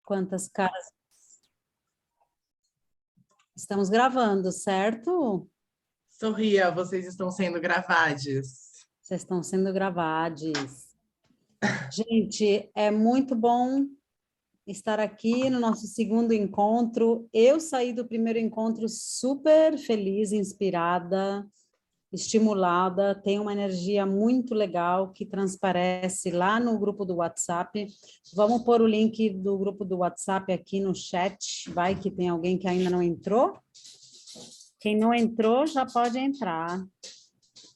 Quantas caras? Estamos gravando, certo? Sorria, vocês estão sendo gravados. Vocês estão sendo gravados. Gente, é muito bom estar aqui no nosso segundo encontro. Eu saí do primeiro encontro super feliz, inspirada, estimulada. Tem uma energia muito legal que transparece lá no grupo do WhatsApp. Vamos pôr o link do grupo do WhatsApp aqui no chat. Vai que tem alguém que ainda não entrou. Quem não entrou já pode entrar,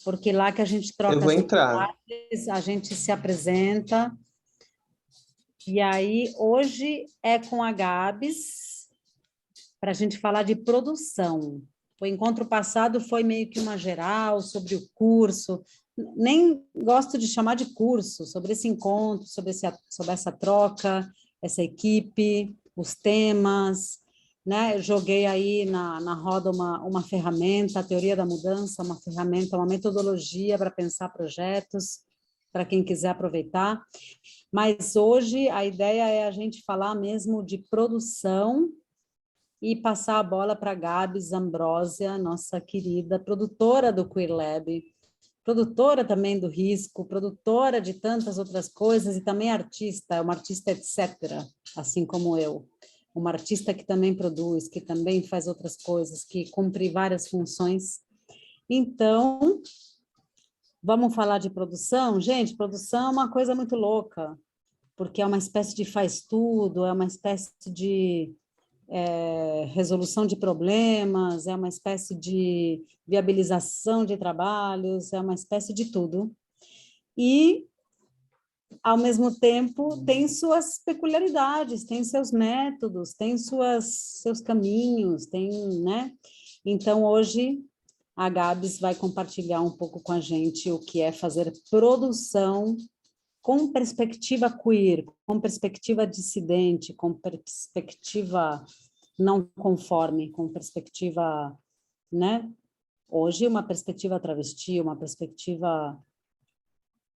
porque lá que a gente troca Eu vou as entrar. mensagens, a gente se apresenta. E aí, hoje é com a Gabs, para a gente falar de produção. O encontro passado foi meio que uma geral sobre o curso, nem gosto de chamar de curso, sobre esse encontro, sobre essa troca, essa equipe, os temas, né? Eu joguei aí na roda uma ferramenta, a teoria da mudança, uma ferramenta, uma metodologia para pensar projetos, para quem quiser aproveitar. Mas hoje a ideia é a gente falar mesmo de produção e passar a bola para a Gabs Ambrósia, nossa querida produtora do Queer Lab, produtora também do Risco, produtora de tantas outras coisas e também artista, é uma artista etc., assim como eu. Uma artista que também produz, que também faz outras coisas, que cumpre várias funções. Então, vamos falar de produção? Gente, produção é uma coisa muito louca, porque é uma espécie de faz tudo, é uma espécie de resolução de problemas, é uma espécie de viabilização de trabalhos, é uma espécie de tudo. E, ao mesmo tempo, tem suas peculiaridades, tem seus métodos, tem seus caminhos, tem, né? Então, hoje, a Gabs vai compartilhar um pouco com a gente o que é fazer produção com perspectiva queer, com perspectiva dissidente, com perspectiva não conforme, com perspectiva, né? Hoje, uma perspectiva travesti, uma perspectiva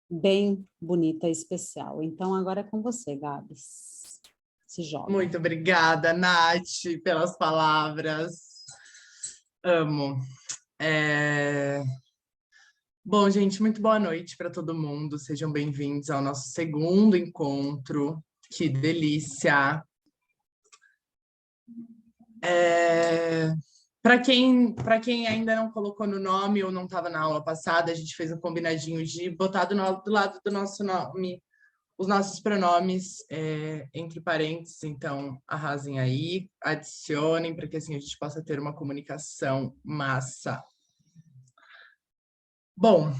bem bonita e especial. Então, agora é com você, Gabs. Se joga. Muito obrigada, Nath, pelas palavras. Amo. Bom, gente, muito boa noite para todo mundo. Sejam bem-vindos ao nosso segundo encontro. Que delícia! Para quem ainda não colocou no nome ou não estava na aula passada, a gente fez um combinadinho de botar do lado do nosso nome os nossos pronomes entre parênteses, então arrasem aí, adicionem para que assim a gente possa ter uma comunicação massa. Bom,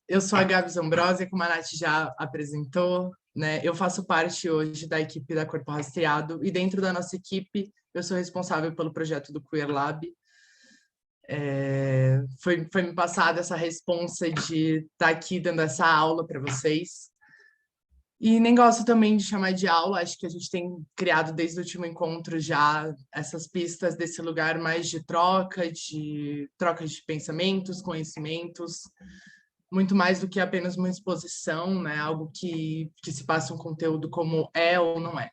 eu sou a Gabs Ambrósia, como a Nath já apresentou, né? Eu faço parte hoje da equipe da Corpo Rastreado e dentro da nossa equipe eu sou responsável pelo projeto do Queer Lab. Foi me passada essa responsa de estar aqui dando essa aula para vocês. E nem gosto também de chamar de aula, acho que a gente tem criado desde o último encontro já essas pistas desse lugar mais de troca de pensamentos, conhecimentos, muito mais do que apenas uma exposição, né? Algo que se passa um conteúdo como é ou não é.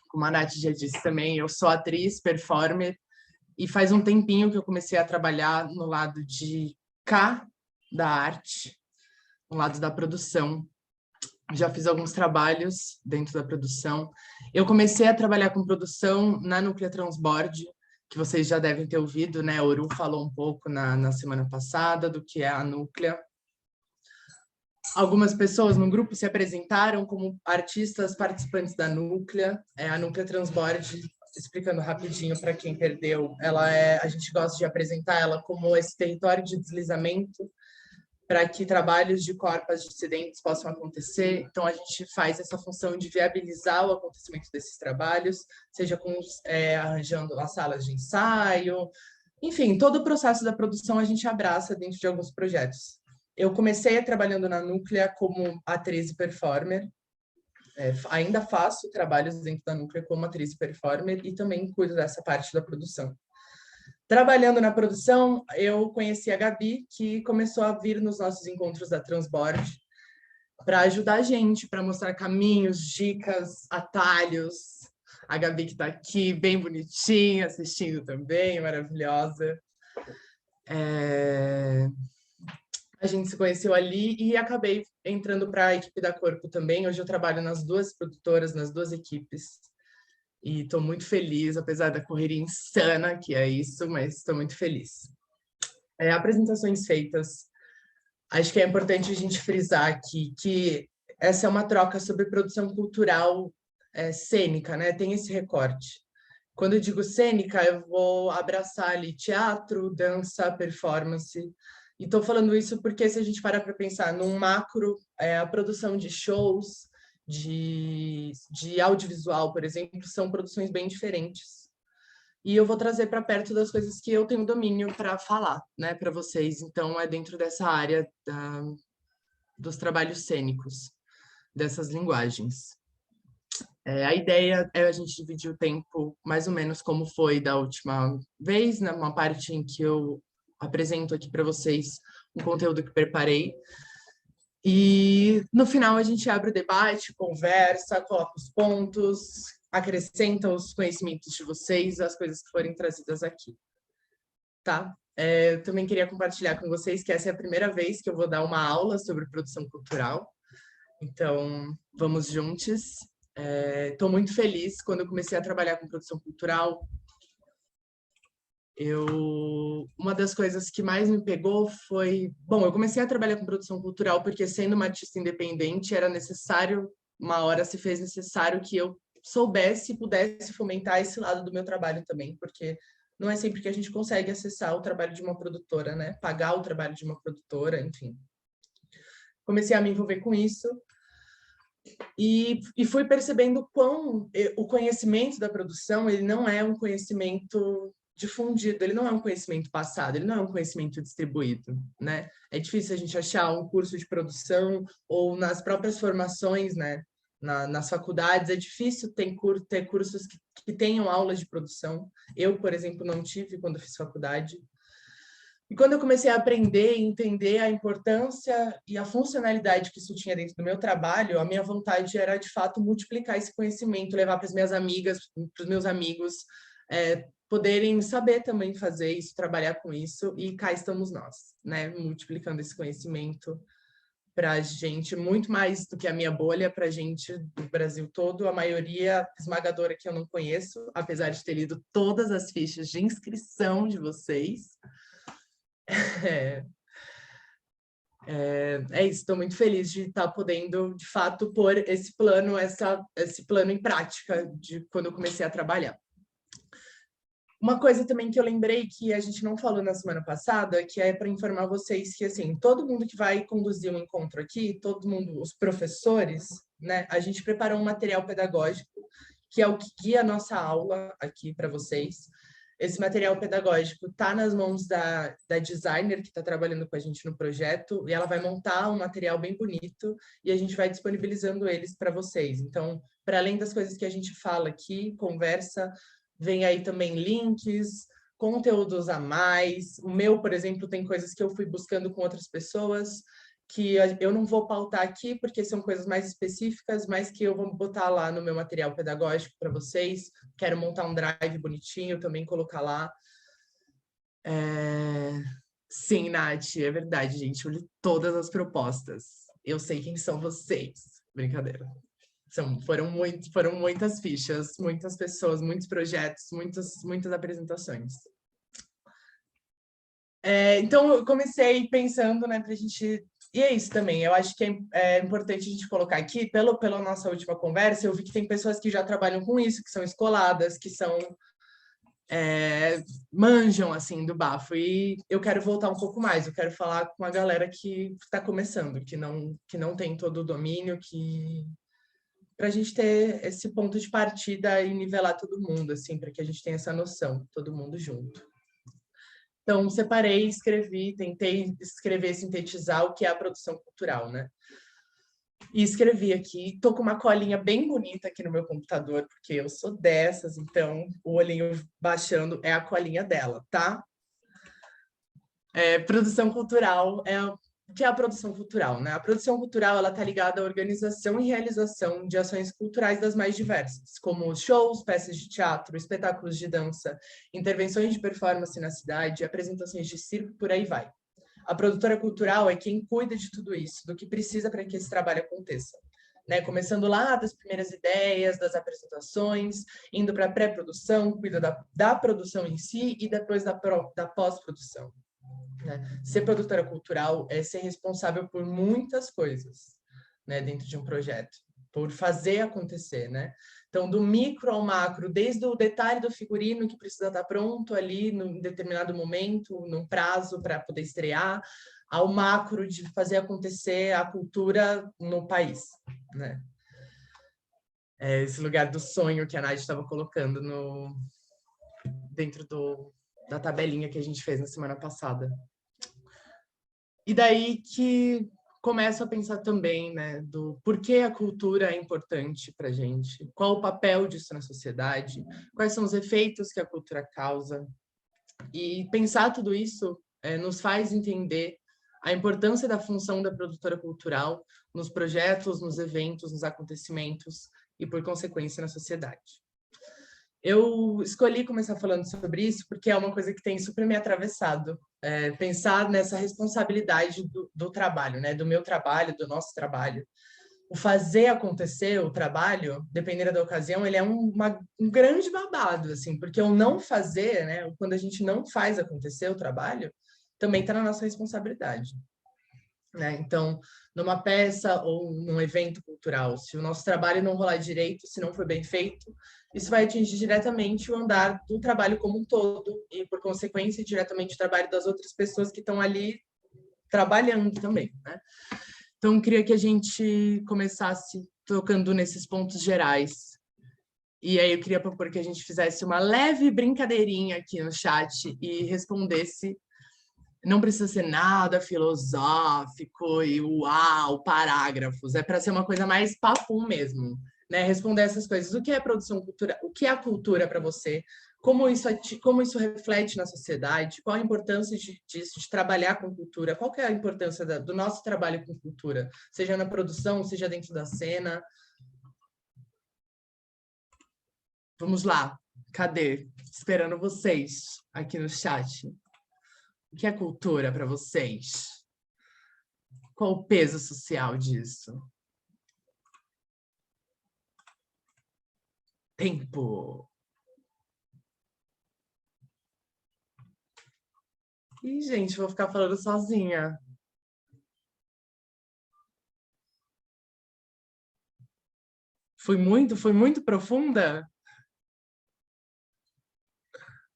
Como a Nath já disse também, eu sou atriz, performer, e faz um tempinho que eu comecei a trabalhar no lado de cá da arte, no lado da produção. Já fiz alguns trabalhos dentro da produção. Eu comecei a trabalhar com produção na Núclea Transbord, que vocês já devem ter ouvido, né? A Oru falou um pouco na semana passada do que é a Núclea. Algumas pessoas no grupo se apresentaram como artistas participantes da Núclea. A Núclea Transbord, explicando rapidinho para quem perdeu, a gente gosta de apresentar ela como esse território de deslizamento para que trabalhos de corpos dissidentes possam acontecer. Então, a gente faz essa função de viabilizar o acontecimento desses trabalhos, seja arranjando as salas de ensaio, enfim, todo o processo da produção a gente abraça dentro de alguns projetos. Eu comecei trabalhando na Núclea como atriz e performer, ainda faço trabalhos dentro da Núclea como atriz e performer e também cuido dessa parte da produção. Trabalhando na produção, eu conheci a Gabi, que começou a vir nos nossos encontros da Transbord. para ajudar a gente, para mostrar caminhos, dicas, atalhos. A Gabi que está aqui, bem bonitinha, assistindo também, maravilhosa. A gente se conheceu ali e acabei entrando para a equipe da Corpo também. Hoje eu trabalho nas duas produtoras, nas duas equipes. E estou muito feliz, apesar da correria insana que é isso, mas estou muito feliz. Apresentações feitas. Acho que é importante a gente frisar aqui que essa é uma troca sobre produção cultural cênica, né? Tem esse recorte. Quando eu digo cênica, eu vou abraçar ali teatro, dança, performance. E estou falando isso porque se a gente parar para pensar num macro, a produção de shows, de audiovisual, por exemplo, são produções bem diferentes. E eu vou trazer para perto das coisas que eu tenho domínio para falar, né, para vocês. Então, é dentro dessa área dos trabalhos cênicos, dessas linguagens. A ideia é a gente dividir o tempo mais ou menos como foi da última vez, numa parte em que eu apresento aqui para vocês um conteúdo que preparei. E no final a gente abre o debate, conversa, coloca os pontos, acrescenta os conhecimentos de vocês, as coisas que forem trazidas aqui. Tá? Eu também queria compartilhar com vocês que essa é a primeira vez que eu vou dar uma aula sobre produção cultural. Então, vamos juntos. Estou muito feliz. Quando eu comecei a trabalhar com produção cultural, uma das coisas que mais me pegou foi... Bom, eu comecei a trabalhar com produção cultural porque, sendo uma artista independente, era necessário, uma hora se fez necessário que eu soubesse e pudesse fomentar esse lado do meu trabalho também, porque não é sempre que a gente consegue acessar o trabalho de uma produtora, né? Pagar o trabalho de uma produtora, enfim. Comecei a me envolver com isso e fui percebendo quão o conhecimento da produção, ele não é um conhecimento difundido, ele não é um conhecimento passado, ele não é um conhecimento distribuído, né? É difícil a gente achar um curso de produção ou nas próprias formações, né? Nas faculdades, é difícil ter cursos que tenham aulas de produção. Eu, por exemplo, não tive quando fiz faculdade. E quando eu comecei a aprender e entender a importância e a funcionalidade que isso tinha dentro do meu trabalho, a minha vontade era, de fato, multiplicar esse conhecimento, levar para as minhas amigas, para os meus amigos, poderem saber também fazer isso, trabalhar com isso, e cá estamos nós, né, multiplicando esse conhecimento para a gente, muito mais do que a minha bolha, para a gente do Brasil todo, a maioria esmagadora que eu não conheço, apesar de ter lido todas as fichas de inscrição de vocês. É isso, estou muito feliz de estar podendo, de fato, pôr esse plano em prática de quando eu comecei a trabalhar. Uma coisa também que eu lembrei que a gente não falou na semana passada, que é para informar vocês que, assim, todo mundo que vai conduzir um encontro aqui, todo mundo, os professores, né, a gente preparou um material pedagógico, que é o que guia a nossa aula aqui para vocês. Esse material pedagógico está nas mãos da designer que está trabalhando com a gente no projeto, e ela vai montar um material bem bonito e a gente vai disponibilizando eles para vocês. Então, para além das coisas que a gente fala aqui, conversa, vem aí também links, conteúdos a mais. O meu, por exemplo, tem coisas que eu fui buscando com outras pessoas, que eu não vou pautar aqui, porque são coisas mais específicas, mas que eu vou botar lá no meu material pedagógico para vocês. Quero montar um drive bonitinho, também colocar lá. Sim, Nath, é verdade, gente. Eu li todas as propostas. Eu sei quem são vocês. Brincadeira. Foram muitas fichas, muitas pessoas, muitos projetos, muitas apresentações. Então, eu comecei pensando, né, para a gente... E é isso também, eu acho que é importante a gente colocar aqui, pela nossa última conversa, eu vi que tem pessoas que já trabalham com isso, que são escoladas, que manjam, assim, do bafo. E eu quero voltar um pouco mais, eu quero falar com a galera que está começando, que não tem todo o domínio, para a gente ter esse ponto de partida e nivelar todo mundo, assim, para que a gente tenha essa noção, todo mundo junto. Então, separei, escrevi, tentei escrever, sintetizar o que é a produção cultural, né? E escrevi aqui, estou com uma colinha bem bonita aqui no meu computador, porque eu sou dessas, então o olhinho baixando é a colinha dela, tá? Produção cultural o que é a produção cultural, né? A produção cultural, ela está ligada à organização e realização de ações culturais das mais diversas, como shows, peças de teatro, espetáculos de dança, intervenções de performance na cidade, apresentações de circo, por aí vai. A produtora cultural é quem cuida de tudo isso, do que precisa para que esse trabalho aconteça. Né? Começando lá das primeiras ideias, das apresentações, indo para a pré-produção, cuida da produção em si e depois da pós-produção. Né? Ser produtora cultural é ser responsável por muitas coisas, né, dentro de um projeto, por fazer acontecer, né? Então, do micro ao macro, desde o detalhe do figurino que precisa estar pronto ali num determinado momento, num prazo para poder estrear, ao macro de fazer acontecer a cultura no país, né? É esse lugar do sonho que a Nath estava colocando dentro da tabelinha que a gente fez na semana passada. E daí que começo a pensar também, né, do porquê a cultura é importante para a gente, qual o papel disso na sociedade, quais são os efeitos que a cultura causa. E pensar tudo isso nos faz entender a importância da função da produtora cultural nos projetos, nos eventos, nos acontecimentos e, por consequência, na sociedade. Eu escolhi começar falando sobre isso porque é uma coisa que tem super me atravessado. Pensar nessa responsabilidade do trabalho, né? Do meu trabalho, do nosso trabalho. O fazer acontecer o trabalho, dependendo da ocasião, ele é um grande babado, assim, porque o não fazer, né? Quando a gente não faz acontecer o trabalho, também está na nossa responsabilidade. Né? Então, numa peça ou num evento cultural, se o nosso trabalho não rolar direito, se não for bem feito, isso vai atingir diretamente o andar do trabalho como um todo e, por consequência, diretamente o trabalho das outras pessoas que estão ali trabalhando também, né? Então, eu queria que a gente começasse tocando nesses pontos gerais. E aí eu queria propor que a gente fizesse uma leve brincadeirinha aqui no chat e respondesse. Não precisa ser nada filosófico e uau, parágrafos. É para ser uma coisa mais papum mesmo, né? Responder essas coisas. O que é produção cultural? O que é a cultura para você? Como isso reflete na sociedade? Qual a importância disso, de trabalhar com cultura? Qual que é a importância do nosso trabalho com cultura? Seja na produção, seja dentro da cena. Vamos lá. Cadê? Esperando vocês aqui no chat. O que é cultura para vocês? Qual o peso social disso? Tempo. Ih, gente, vou ficar falando sozinha. Foi muito profunda?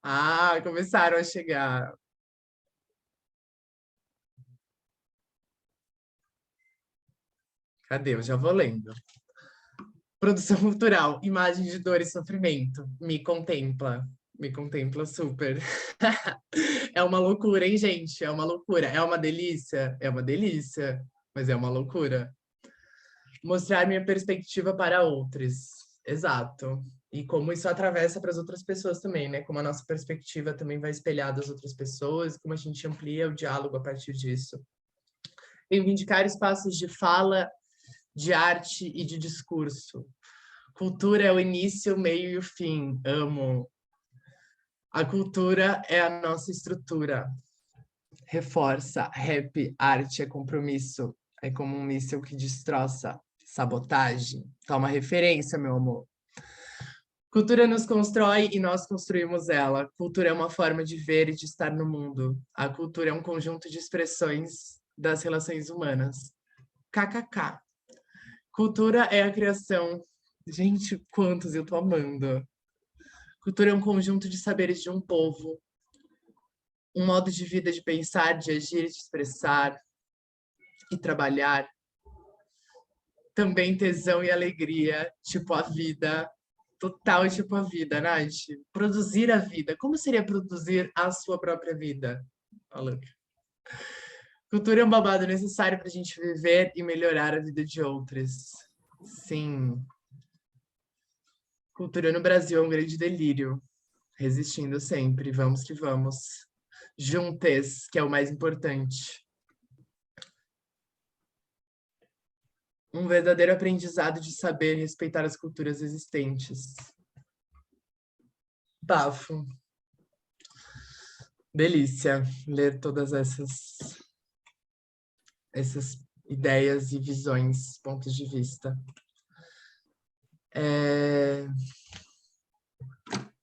Ah, começaram a chegar. Cadê? Eu já vou lendo. Produção cultural, imagem de dor e sofrimento. Me contempla super. É uma loucura, hein, gente? É uma loucura. É uma delícia? É uma delícia, mas é uma loucura. Mostrar minha perspectiva para outros. Exato. E como isso atravessa para as outras pessoas também, né? Como a nossa perspectiva também vai espelhar das outras pessoas, como a gente amplia o diálogo a partir disso. Reivindicar espaços de fala, de arte e de discurso. Cultura é o início, o meio e o fim. Amo. A cultura é a nossa estrutura. Reforça. Rap, arte é compromisso. É como um míssil que destroça. Sabotagem. Toma referência, meu amor. Cultura nos constrói e nós construímos ela. Cultura é uma forma de ver e de estar no mundo. A cultura é um conjunto de expressões das relações humanas. KKK. Cultura é a criação. Gente, quantos eu tô amando. Cultura é um conjunto de saberes de um povo. Um modo de vida, de pensar, de agir, de expressar e trabalhar. Também tesão e alegria, tipo a vida. Total, tipo a vida, Nath. Produzir a vida. Como seria produzir a sua própria vida? Olha. Cultura é um babado necessário para a gente viver e melhorar a vida de outros. Sim. Cultura no Brasil é um grande delírio. Resistindo sempre. Vamos que vamos. Juntas, que é o mais importante. Um verdadeiro aprendizado de saber respeitar as culturas existentes. Bafo. Delícia ler todas essas ideias e visões, pontos de vista.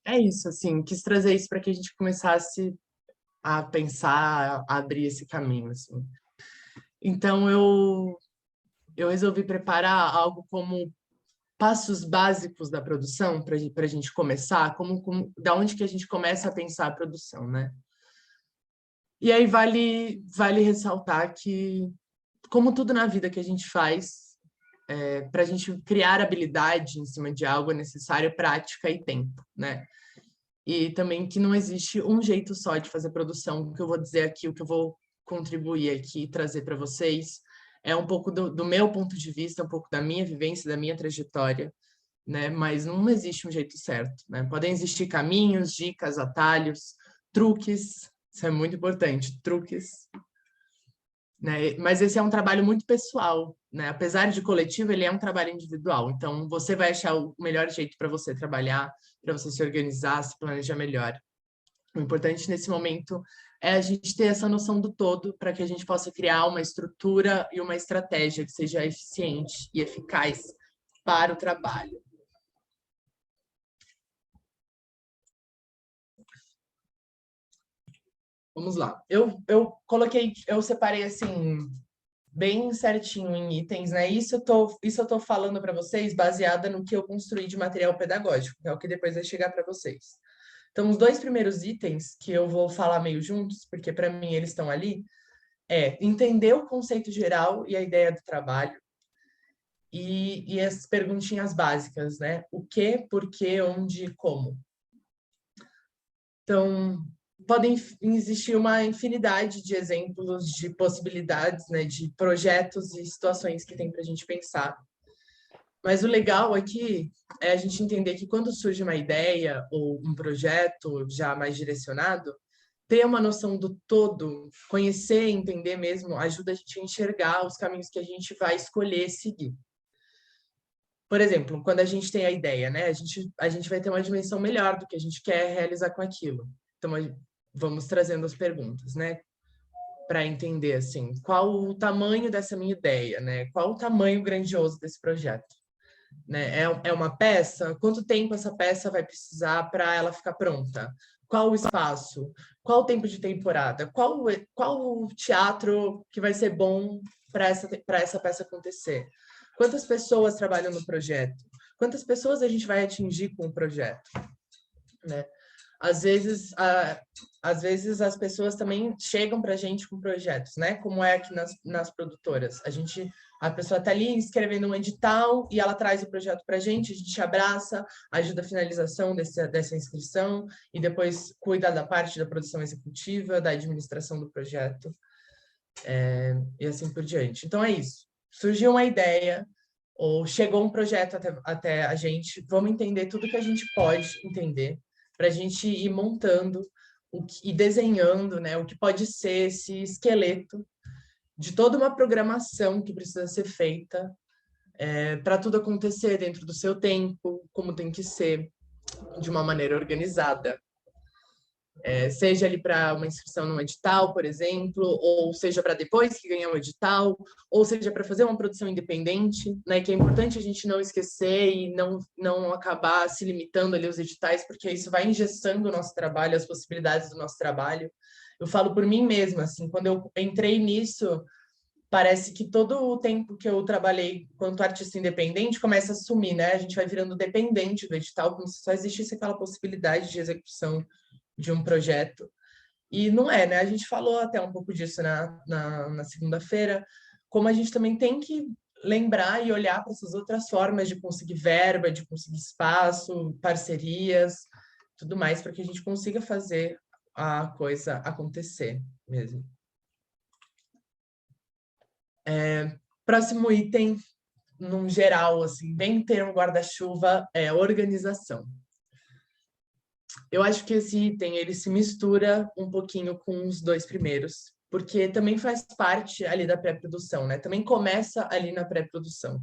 É isso, assim, quis trazer isso para que a gente começasse a pensar, a abrir esse caminho, assim. Então, eu resolvi preparar algo como passos básicos da produção para a gente começar, da onde que a gente começa a pensar a produção, né? E aí vale ressaltar que, como tudo na vida que a gente faz, para a gente criar habilidade em cima de algo é necessário prática e tempo, né? E também que não existe um jeito só de fazer produção. O que eu vou dizer aqui, o que eu vou contribuir aqui, trazer para vocês, é um pouco do meu ponto de vista, um pouco da minha vivência, da minha trajetória, né? Mas não existe um jeito certo, né? Podem existir caminhos, dicas, atalhos, truques, isso é muito importante, truques, né? Mas esse é um trabalho muito pessoal, né? Apesar de coletivo, ele é um trabalho individual. Então, você vai achar o melhor jeito para você trabalhar, para você se organizar, se planejar melhor. O importante nesse momento é a gente ter essa noção do todo para que a gente possa criar uma estrutura e uma estratégia que seja eficiente e eficaz para o trabalho. Vamos lá. Eu separei assim bem certinho em itens, né? Isso eu tô falando para vocês baseada no que eu construí de material pedagógico, que é o que depois vai chegar para vocês. Então, os dois primeiros itens que eu vou falar meio juntos, porque para mim eles estão ali, é entender o conceito geral e a ideia do trabalho e as perguntinhas básicas, né? O que, por quê, onde, como. Então, podem existir uma infinidade de exemplos, de possibilidades, né, de projetos e situações que tem para a gente pensar. Mas o legal aqui é a gente entender que quando surge uma ideia ou um projeto já mais direcionado, ter uma noção do todo, conhecer e entender mesmo, ajuda a gente a enxergar os caminhos que a gente vai escolher seguir. Por exemplo, quando a gente tem a ideia, né, a gente vai ter uma dimensão melhor do que a gente quer realizar com aquilo. Então, vamos trazendo as perguntas, né? Para entender, assim, qual o tamanho dessa minha ideia, né? Qual o tamanho grandioso desse projeto? Né? É uma peça? Quanto tempo essa peça vai precisar para ela ficar pronta? Qual o espaço? Qual o tempo de temporada? Qual o teatro que vai ser bom para essa peça acontecer? Quantas pessoas trabalham no projeto? Quantas pessoas a gente vai atingir com o projeto? Né? Às vezes as pessoas também chegam para a gente com projetos, né? Como é aqui nas produtoras. A pessoa está ali escrevendo um edital e ela traz o projeto para a gente abraça, ajuda a finalização dessa inscrição e depois cuida da parte da produção executiva, da administração do projeto e assim por diante. Então é isso. Surgiu uma ideia ou chegou um projeto até a gente, vamos entender tudo que a gente pode entender para a gente ir montando e desenhando, né, o que pode ser esse esqueleto de toda uma programação que precisa ser feita para tudo acontecer dentro do seu tempo, como tem que ser, de uma maneira organizada. Seja ali para uma inscrição num edital, por exemplo, ou seja para depois que ganhar um edital, ou seja para fazer uma produção independente, né, que é importante a gente não esquecer e não acabar se limitando ali aos editais, porque isso vai engessando o nosso trabalho, as possibilidades do nosso trabalho. Eu falo por mim mesma, assim, quando eu entrei nisso, parece que todo o tempo que eu trabalhei enquanto artista independente começa a sumir, né? A gente vai virando dependente do edital, como se só existisse aquela possibilidade de execução de um projeto. E não é, né? A gente falou até um pouco disso na segunda-feira, como a gente também tem que lembrar e olhar para essas outras formas de conseguir verba, de conseguir espaço, parcerias, tudo mais, para que a gente consiga fazer a coisa acontecer mesmo. Próximo item, num geral, assim, bem termo guarda-chuva, é organização. Eu acho que esse item ele se mistura um pouquinho com os dois primeiros, porque também faz parte ali da pré-produção, né? Também começa ali na pré-produção.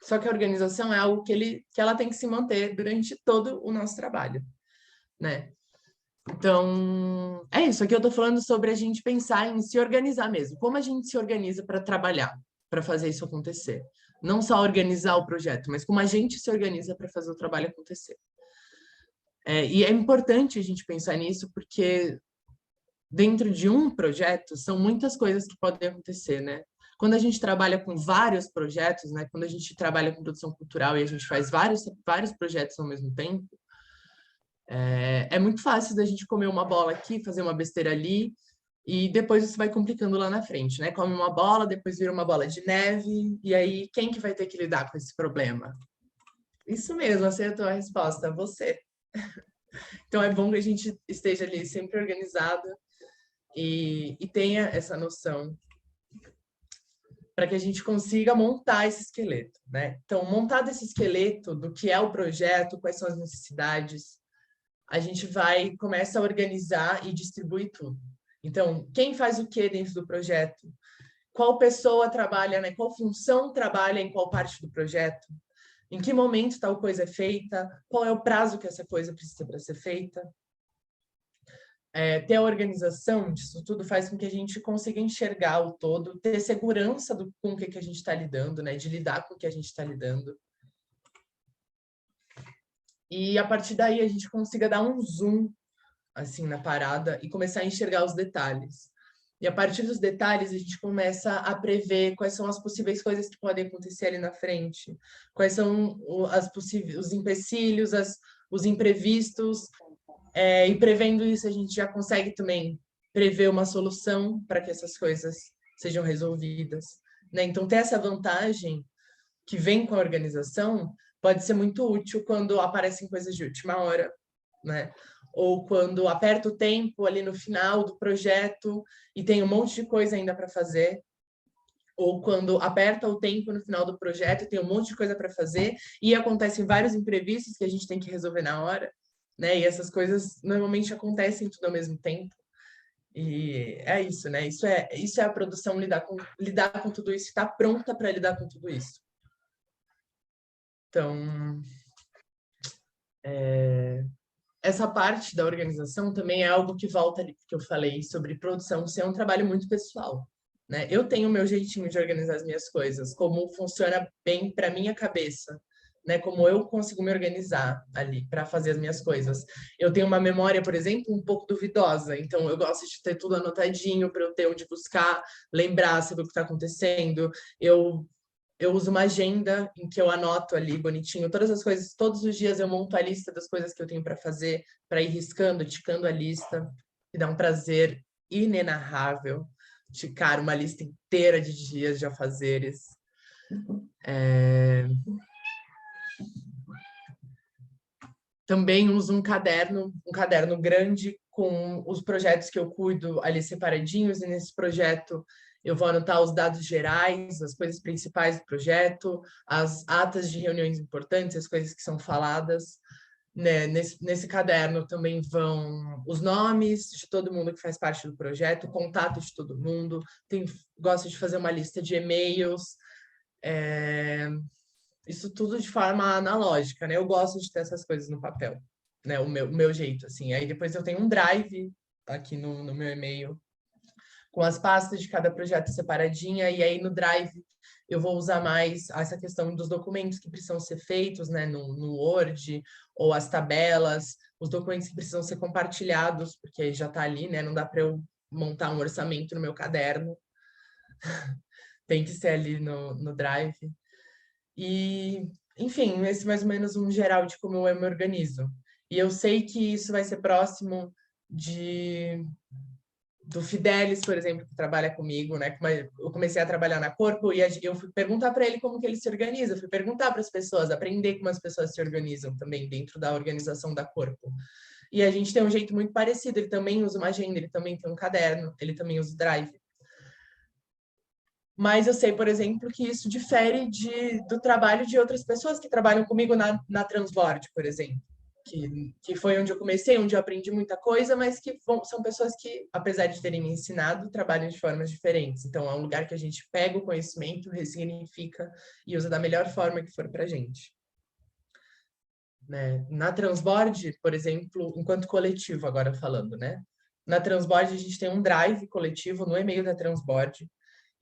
Só que a organização é algo que ela tem que se manter durante todo o nosso trabalho, né? Então, é isso. Aqui eu estou falando sobre a gente pensar em se organizar mesmo. Como a gente se organiza para trabalhar, para fazer isso acontecer. Não só organizar o projeto, mas como a gente se organiza para fazer o trabalho acontecer. E é importante a gente pensar nisso, porque dentro de um projeto são muitas coisas que podem acontecer, né? Quando a gente trabalha com vários projetos, né? Quando a gente trabalha com produção cultural e a gente faz vários projetos ao mesmo tempo, é muito fácil da gente comer uma bola aqui, fazer uma besteira ali, e depois isso vai complicando lá na frente, né? Come uma bola, depois vira uma bola de neve, e aí quem que vai ter que lidar com esse problema? Isso mesmo, acertou a resposta, você. Então é bom que a gente esteja ali sempre organizado e tenha essa noção para que a gente consiga montar esse esqueleto, né? Então, montado esse esqueleto do que é o projeto, quais são as necessidades, a gente começa a organizar e distribuir tudo. Então, quem faz o que dentro do projeto? Qual pessoa trabalha, né? Qual função trabalha em qual parte do projeto? Em que momento tal coisa é feita? Qual é o prazo que essa coisa precisa para ser feita? Ter a organização disso tudo faz com que a gente consiga enxergar o todo, ter segurança com o que a gente está lidando, né? De lidar com o que a gente está lidando. E a partir daí a gente consiga dar um zoom assim na parada e começar a enxergar os detalhes. E a partir dos detalhes a gente começa a prever quais são as possíveis coisas que podem acontecer ali na frente, quais são os empecilhos, os imprevistos, e prevendo isso a gente já consegue também prever uma solução para que essas coisas sejam resolvidas, né? Então ter essa vantagem que vem com a organização pode ser muito útil quando aparecem coisas de última hora, né? Ou quando aperta o tempo ali no final do projeto e tem um monte de coisa ainda para fazer, ou quando aperta o tempo no final do projeto e tem um monte de coisa para fazer e acontecem vários imprevistos que a gente tem que resolver na hora, né? E essas coisas normalmente acontecem tudo ao mesmo tempo. E é isso, né? Isso é a produção, lidar com tudo isso, estar pronta para lidar com tudo isso. Então, essa parte da organização também é algo que volta ali que eu falei sobre produção ser um trabalho muito pessoal, né? Eu tenho o meu jeitinho de organizar as minhas coisas, como funciona bem para minha cabeça, né? Como eu consigo me organizar ali para fazer as minhas coisas. Eu tenho uma memória, por exemplo, um pouco duvidosa, então eu gosto de ter tudo anotadinho para eu ter onde buscar, lembrar sobre o que está acontecendo. Eu uso uma agenda em que eu anoto ali bonitinho todas as coisas, todos os dias eu monto a lista das coisas que eu tenho para fazer, para ir riscando, ticando a lista, que dá um prazer inenarrável ticar uma lista inteira de dias de afazeres. Também uso um caderno grande com os projetos que eu cuido ali separadinhos, e nesse projeto eu vou anotar os dados gerais, as coisas principais do projeto, as atas de reuniões importantes, as coisas que são faladas. Né? Nesse caderno também vão os nomes de todo mundo que faz parte do projeto, o contato de todo mundo. Gosto de fazer uma lista de e-mails. Isso tudo de forma analógica, né? Eu gosto de ter essas coisas no papel, né? O meu jeito, assim. Aí depois eu tenho um drive aqui no meu e-mail com as pastas de cada projeto separadinha, e aí no Drive eu vou usar mais essa questão dos documentos que precisam ser feitos, né, no Word, ou as tabelas, os documentos que precisam ser compartilhados, porque já está ali, né, não dá para eu montar um orçamento no meu caderno, tem que ser ali no Drive. E, enfim, esse mais ou menos um geral de como eu me organizo. E eu sei que isso vai ser próximo do Fidelis, por exemplo, que trabalha comigo, né? Eu comecei a trabalhar na Corpo e eu fui perguntar para ele como que ele se organiza, fui perguntar para as pessoas, aprender como as pessoas se organizam também dentro da organização da Corpo. E a gente tem um jeito muito parecido, ele também usa uma agenda, ele também tem um caderno, ele também usa o Drive. Mas eu sei, por exemplo, que isso difere do trabalho de outras pessoas que trabalham comigo na Transbord, por exemplo. que foi onde eu comecei, onde eu aprendi muita coisa, mas que são pessoas que, apesar de terem me ensinado, trabalham de formas diferentes. Então, é um lugar que a gente pega o conhecimento, ressignifica e usa da melhor forma que for para a gente. Né? Na Transbord, por exemplo, enquanto coletivo, agora falando, né? Na Transbord, a gente tem um drive coletivo no e-mail da Transbord,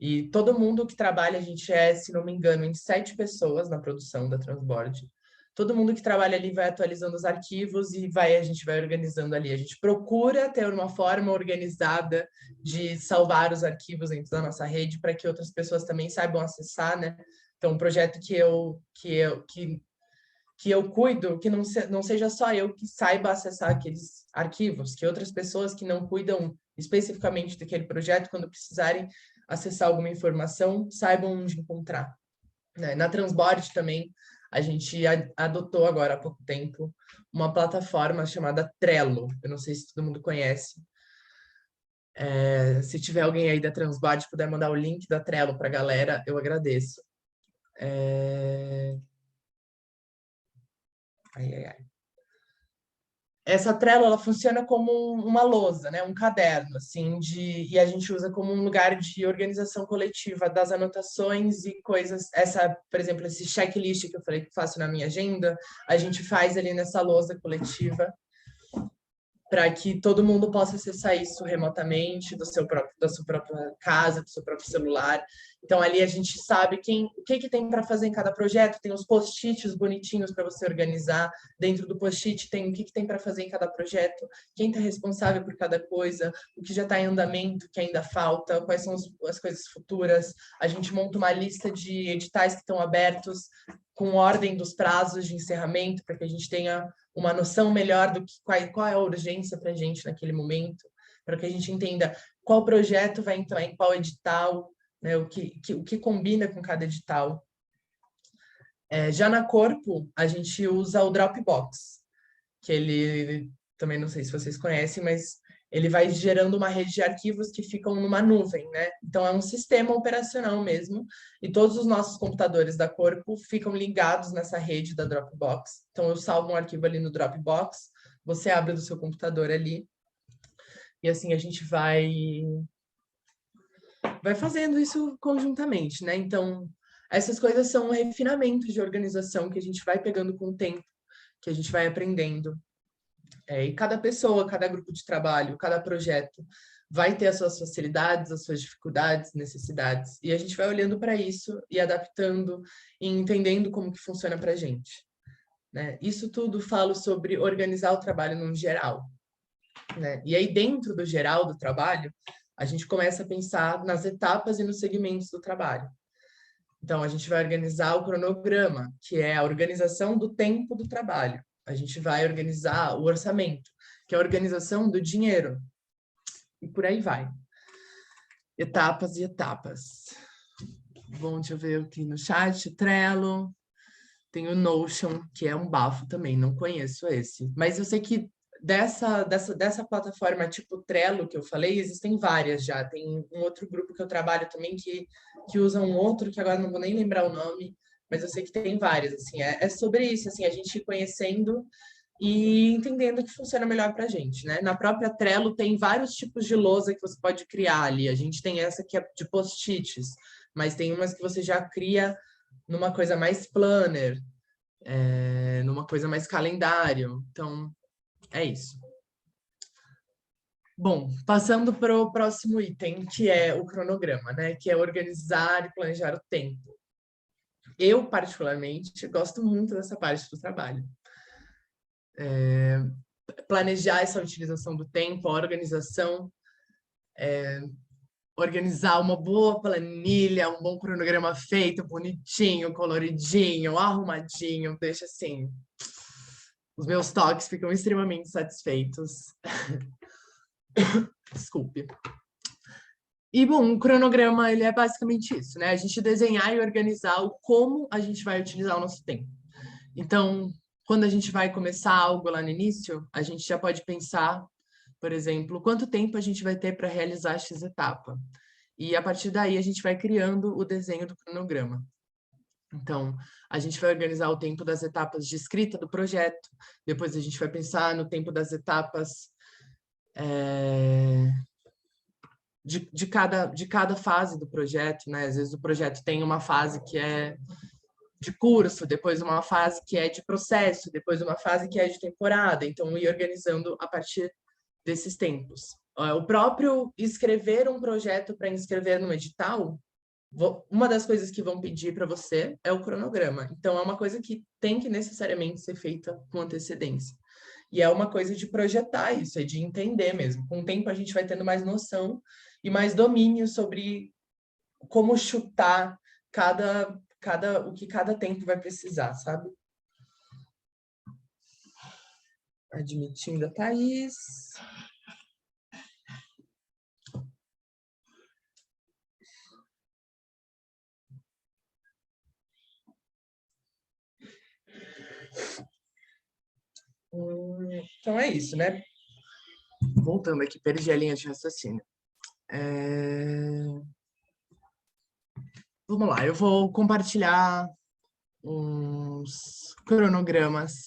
e todo mundo que trabalha, a gente se não me engano, em 7 pessoas na produção da Transbord. Todo mundo que trabalha ali vai atualizando os arquivos e a gente vai organizando ali. A gente procura ter uma forma organizada de salvar os arquivos dentro da nossa rede para que outras pessoas também saibam acessar, né? Então, um projeto que eu cuido, que não seja só eu que saiba acessar aqueles arquivos, que outras pessoas que não cuidam especificamente daquele projeto, quando precisarem acessar alguma informação, saibam onde encontrar. Né? Na Transbord também, a gente adotou agora há pouco tempo uma plataforma chamada Trello. Eu não sei se todo mundo conhece. Se tiver alguém aí da Transbord puder mandar o link da Trello para a galera, eu agradeço. Essa Trello, ela funciona como uma lousa, né? Um caderno, assim, e a gente usa como um lugar de organização coletiva das anotações e coisas. Por exemplo, esse checklist que eu falei que faço na minha agenda, a gente faz ali nessa lousa coletiva para que todo mundo possa acessar isso remotamente da sua própria casa, do seu próprio celular. Então, ali a gente sabe o que tem para fazer em cada projeto, tem os post-its bonitinhos para você organizar. Dentro do post-it tem o que tem para fazer em cada projeto, quem está responsável por cada coisa, o que já está em andamento, o que ainda falta, quais são as coisas futuras. A gente monta uma lista de editais que estão abertos, com ordem dos prazos de encerramento, para que a gente tenha uma noção melhor do que qual é a urgência para a gente naquele momento, para que a gente entenda qual projeto vai entrar em qual edital, né, o que combina com cada edital. Já na Corpo, a gente usa o Dropbox, que ele, também não sei se vocês conhecem, mas ele vai gerando uma rede de arquivos que ficam numa nuvem, né? Então, é um sistema operacional mesmo, e todos os nossos computadores da Corpo ficam ligados nessa rede da Dropbox. Então, eu salvo um arquivo ali no Dropbox, você abre do seu computador ali, e assim a gente vai fazendo isso conjuntamente, né? Então, essas coisas são refinamentos de organização que a gente vai pegando com o tempo, que a gente vai aprendendo. E cada pessoa, cada grupo de trabalho, cada projeto vai ter as suas facilidades, as suas dificuldades, necessidades. E a gente vai olhando para isso e adaptando e entendendo como que funciona para a gente. Né? Isso tudo falo sobre organizar o trabalho no geral. Né? E aí, dentro do geral do trabalho, a gente começa a pensar nas etapas e nos segmentos do trabalho. Então, a gente vai organizar o cronograma, que é a organização do tempo do trabalho. A gente vai organizar o orçamento, que é a organização do dinheiro. E por aí vai. Etapas e etapas. Bom, deixa eu ver aqui no chat. Trello. Tem o Notion, que é um bafo também. Não conheço esse. Mas eu sei que dessa plataforma tipo Trello que eu falei, existem várias já. Tem um outro grupo que eu trabalho também que usa um outro, que agora não vou nem lembrar o nome, mas eu sei que tem várias, assim, é sobre isso, assim, a gente ir conhecendo e entendendo o que funciona melhor para a gente, né? Na própria Trello tem vários tipos de lousa que você pode criar ali, a gente tem essa que é de post-its, mas tem umas que você já cria numa coisa mais planner, numa coisa mais calendário, então é isso. Bom, passando para o próximo item, que é o cronograma, né? Que é organizar e planejar o tempo. Eu, particularmente, gosto muito dessa parte do trabalho. Planejar essa utilização do tempo, a organização, organizar uma boa planilha, um bom cronograma feito, bonitinho, coloridinho, arrumadinho, deixa assim. Os meus toques ficam extremamente satisfeitos. Desculpe. E, bom, o cronograma, ele é basicamente isso, né? A gente desenhar e organizar o como a gente vai utilizar o nosso tempo. Então, quando a gente vai começar algo lá no início, a gente já pode pensar, por exemplo, quanto tempo a gente vai ter para realizar X etapa. E, a partir daí, a gente vai criando o desenho do cronograma. Então, a gente vai organizar o tempo das etapas de escrita do projeto, depois a gente vai pensar no tempo das etapas de cada fase do projeto, né? Às vezes o projeto tem uma fase que é de curso, depois uma fase que é de processo, depois uma fase que é de temporada. Então, ir organizando a partir desses tempos. O próprio escrever um projeto para inscrever no edital, uma das coisas que vão pedir para você é o cronograma. Então, é uma coisa que tem que necessariamente ser feita com antecedência. E é uma coisa de projetar isso, é de entender mesmo. Com o tempo, a gente vai tendo mais noção e mais domínio sobre como chutar o que cada tempo vai precisar, sabe? Admitindo a Thaís. Então é isso, né? Voltando aqui, perdi a linha de raciocínio. Vamos lá, eu vou compartilhar uns cronogramas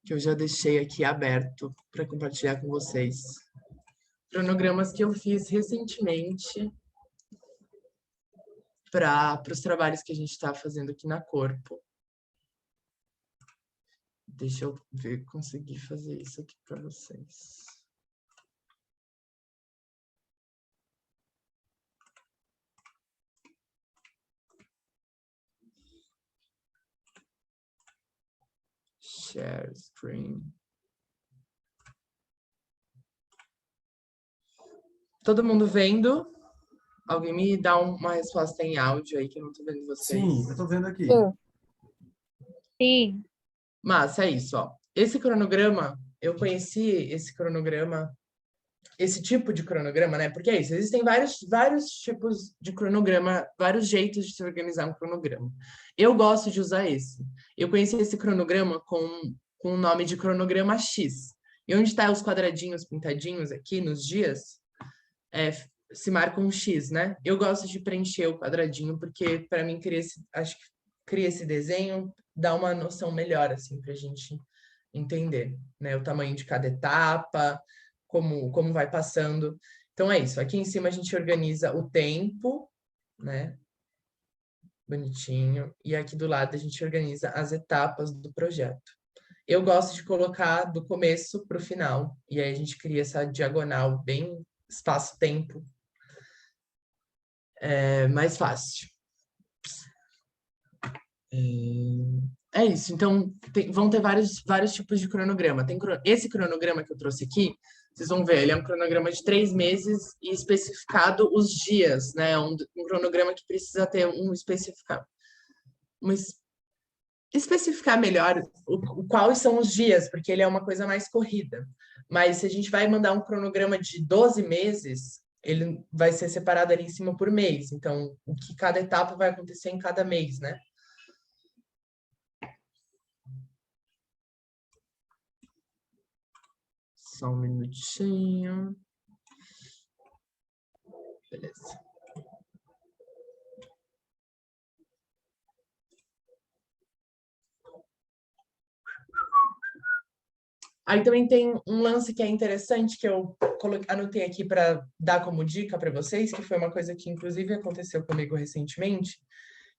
que eu já deixei aqui aberto para compartilhar com vocês. Cronogramas que eu fiz recentemente para os trabalhos que a gente está fazendo aqui na Corpo. Deixa eu ver, conseguir fazer isso aqui para vocês. Share screen. Todo mundo vendo? Alguém me dá uma resposta em áudio aí, que eu não estou vendo vocês. Sim, eu estou vendo aqui. Sim. Mas é isso, ó. Esse cronograma, eu conheci esse cronograma, esse tipo de cronograma, né? Porque é isso, existem vários tipos de cronograma, vários jeitos de se organizar um cronograma. Eu gosto de usar esse. Eu conheci esse cronograma com o nome de cronograma X. E onde está os quadradinhos pintadinhos aqui nos dias, se marca um X, né? Eu gosto de preencher o quadradinho, porque para mim acho que cria esse desenho, dá uma noção melhor, assim, para a gente entender, né? O tamanho de cada etapa, como vai passando. Então, é isso. Aqui em cima a gente organiza o tempo, né? Bonitinho. E aqui do lado a gente organiza as etapas do projeto. Eu gosto de colocar do começo para o final. E aí a gente cria essa diagonal bem espaço-tempo. É mais fácil. É isso. Então, vão ter vários tipos de cronograma. Esse cronograma que eu trouxe aqui, vocês vão ver, ele é um cronograma de 3 meses e especificado os dias, né? Um cronograma que precisa ter especificar melhor quais são os dias, porque ele é uma coisa mais corrida. Mas se a gente vai mandar um cronograma de 12 meses, ele vai ser separado ali em cima por mês. Então, o que cada etapa vai acontecer em cada mês, né? Só um minutinho. Beleza. Aí também tem um lance que é interessante, que eu anotei aqui para dar como dica para vocês, que foi uma coisa que, inclusive, aconteceu comigo recentemente,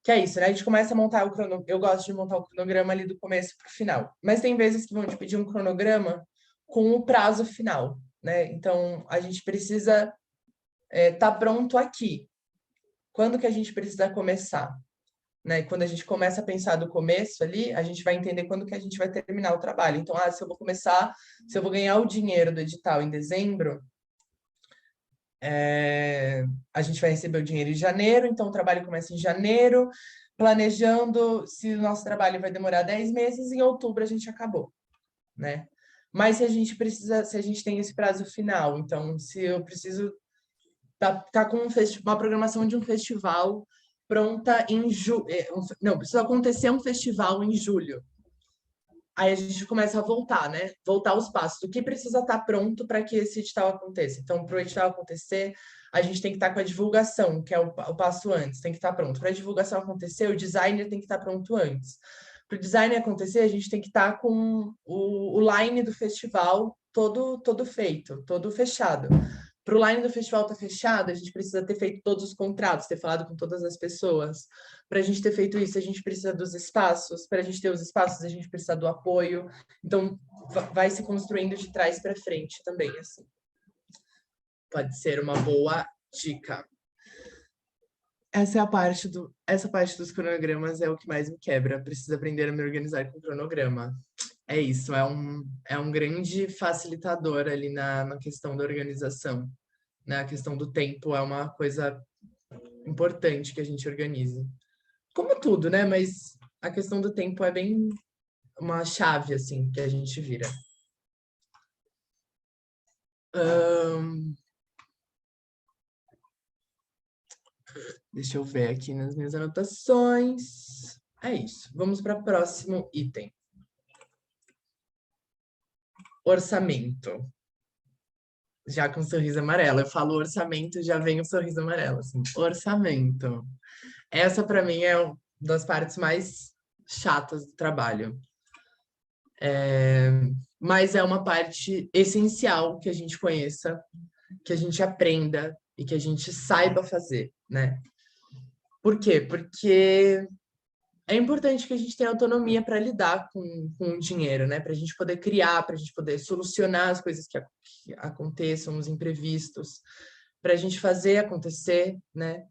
que é isso, né? A gente começa a montar o cronograma. Eu gosto de montar o cronograma ali do começo para o final. Mas tem vezes que vão te pedir um cronograma com o prazo final, né? Então, a gente precisa estar pronto aqui. Quando que a gente precisa começar? Né? E quando a gente começa a pensar do começo ali, a gente vai entender quando que a gente vai terminar o trabalho. Então, se eu vou ganhar o dinheiro do edital em dezembro, a gente vai receber o dinheiro em janeiro, então o trabalho começa em janeiro, planejando se o nosso trabalho vai demorar 10 meses, em outubro a gente acabou, né? Mas se a gente tem esse prazo final, então se eu preciso tá com uma programação de um festival pronta em julho. Não, precisa acontecer um festival em julho. aí a gente começa a voltar, né? Voltar aos passos. O que precisa estar pronto para que esse edital aconteça? Então, para o edital acontecer, a gente tem que estar com a divulgação, que é o passo antes, tem que estar pronto. Para a divulgação acontecer, o designer tem que estar pronto antes. Para o design acontecer, a gente tem que estar com o line do festival todo feito, todo fechado. Para o line do festival estar fechado, a gente precisa ter feito todos os contratos, ter falado com todas as pessoas. Para a gente ter feito isso, a gente precisa dos espaços. Para a gente ter os espaços, a gente precisa do apoio. Então, vai se construindo de trás para frente também, assim. Pode ser uma boa dica. Essa parte dos cronogramas é o que mais me quebra. Preciso aprender a me organizar com cronograma. É isso, é um grande facilitador ali na questão da organização. Né? A questão do tempo é uma coisa importante que a gente organize. Como tudo, né? Mas a questão do tempo é bem uma chave, assim, que a gente vira. Deixa eu ver aqui nas minhas anotações. É isso. Vamos para o próximo item. Orçamento. Já com um sorriso amarelo. Eu falo orçamento, já vem o sorriso amarelo. Assim. Orçamento. Essa, para mim, é uma das partes mais chatas do trabalho. Mas é uma parte essencial que a gente conheça, que a gente aprenda e que a gente saiba fazer, né? Por quê? Porque é importante que a gente tenha autonomia para lidar com o dinheiro, né? Para a gente poder criar, para a gente poder solucionar as coisas que aconteçam, os imprevistos, para a gente fazer acontecer, né?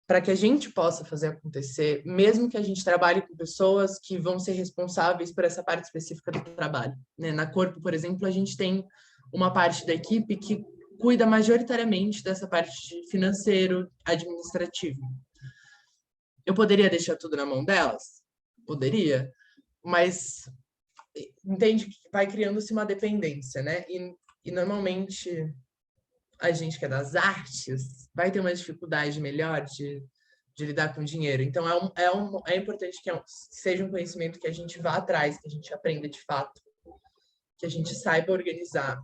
Para que a gente possa fazer acontecer, mesmo que a gente trabalhe com pessoas que vão ser responsáveis por essa parte específica do trabalho, né? Na Corpo, por exemplo, a gente tem uma parte da equipe que cuida majoritariamente dessa parte financeiro, administrativo. Eu poderia deixar tudo na mão delas? Poderia, mas entende que vai criando-se uma dependência, né? E normalmente a gente que é das artes vai ter uma dificuldade melhor de lidar com dinheiro. Então é importante que seja um conhecimento que a gente vá atrás, que a gente aprenda de fato, que a gente saiba organizar.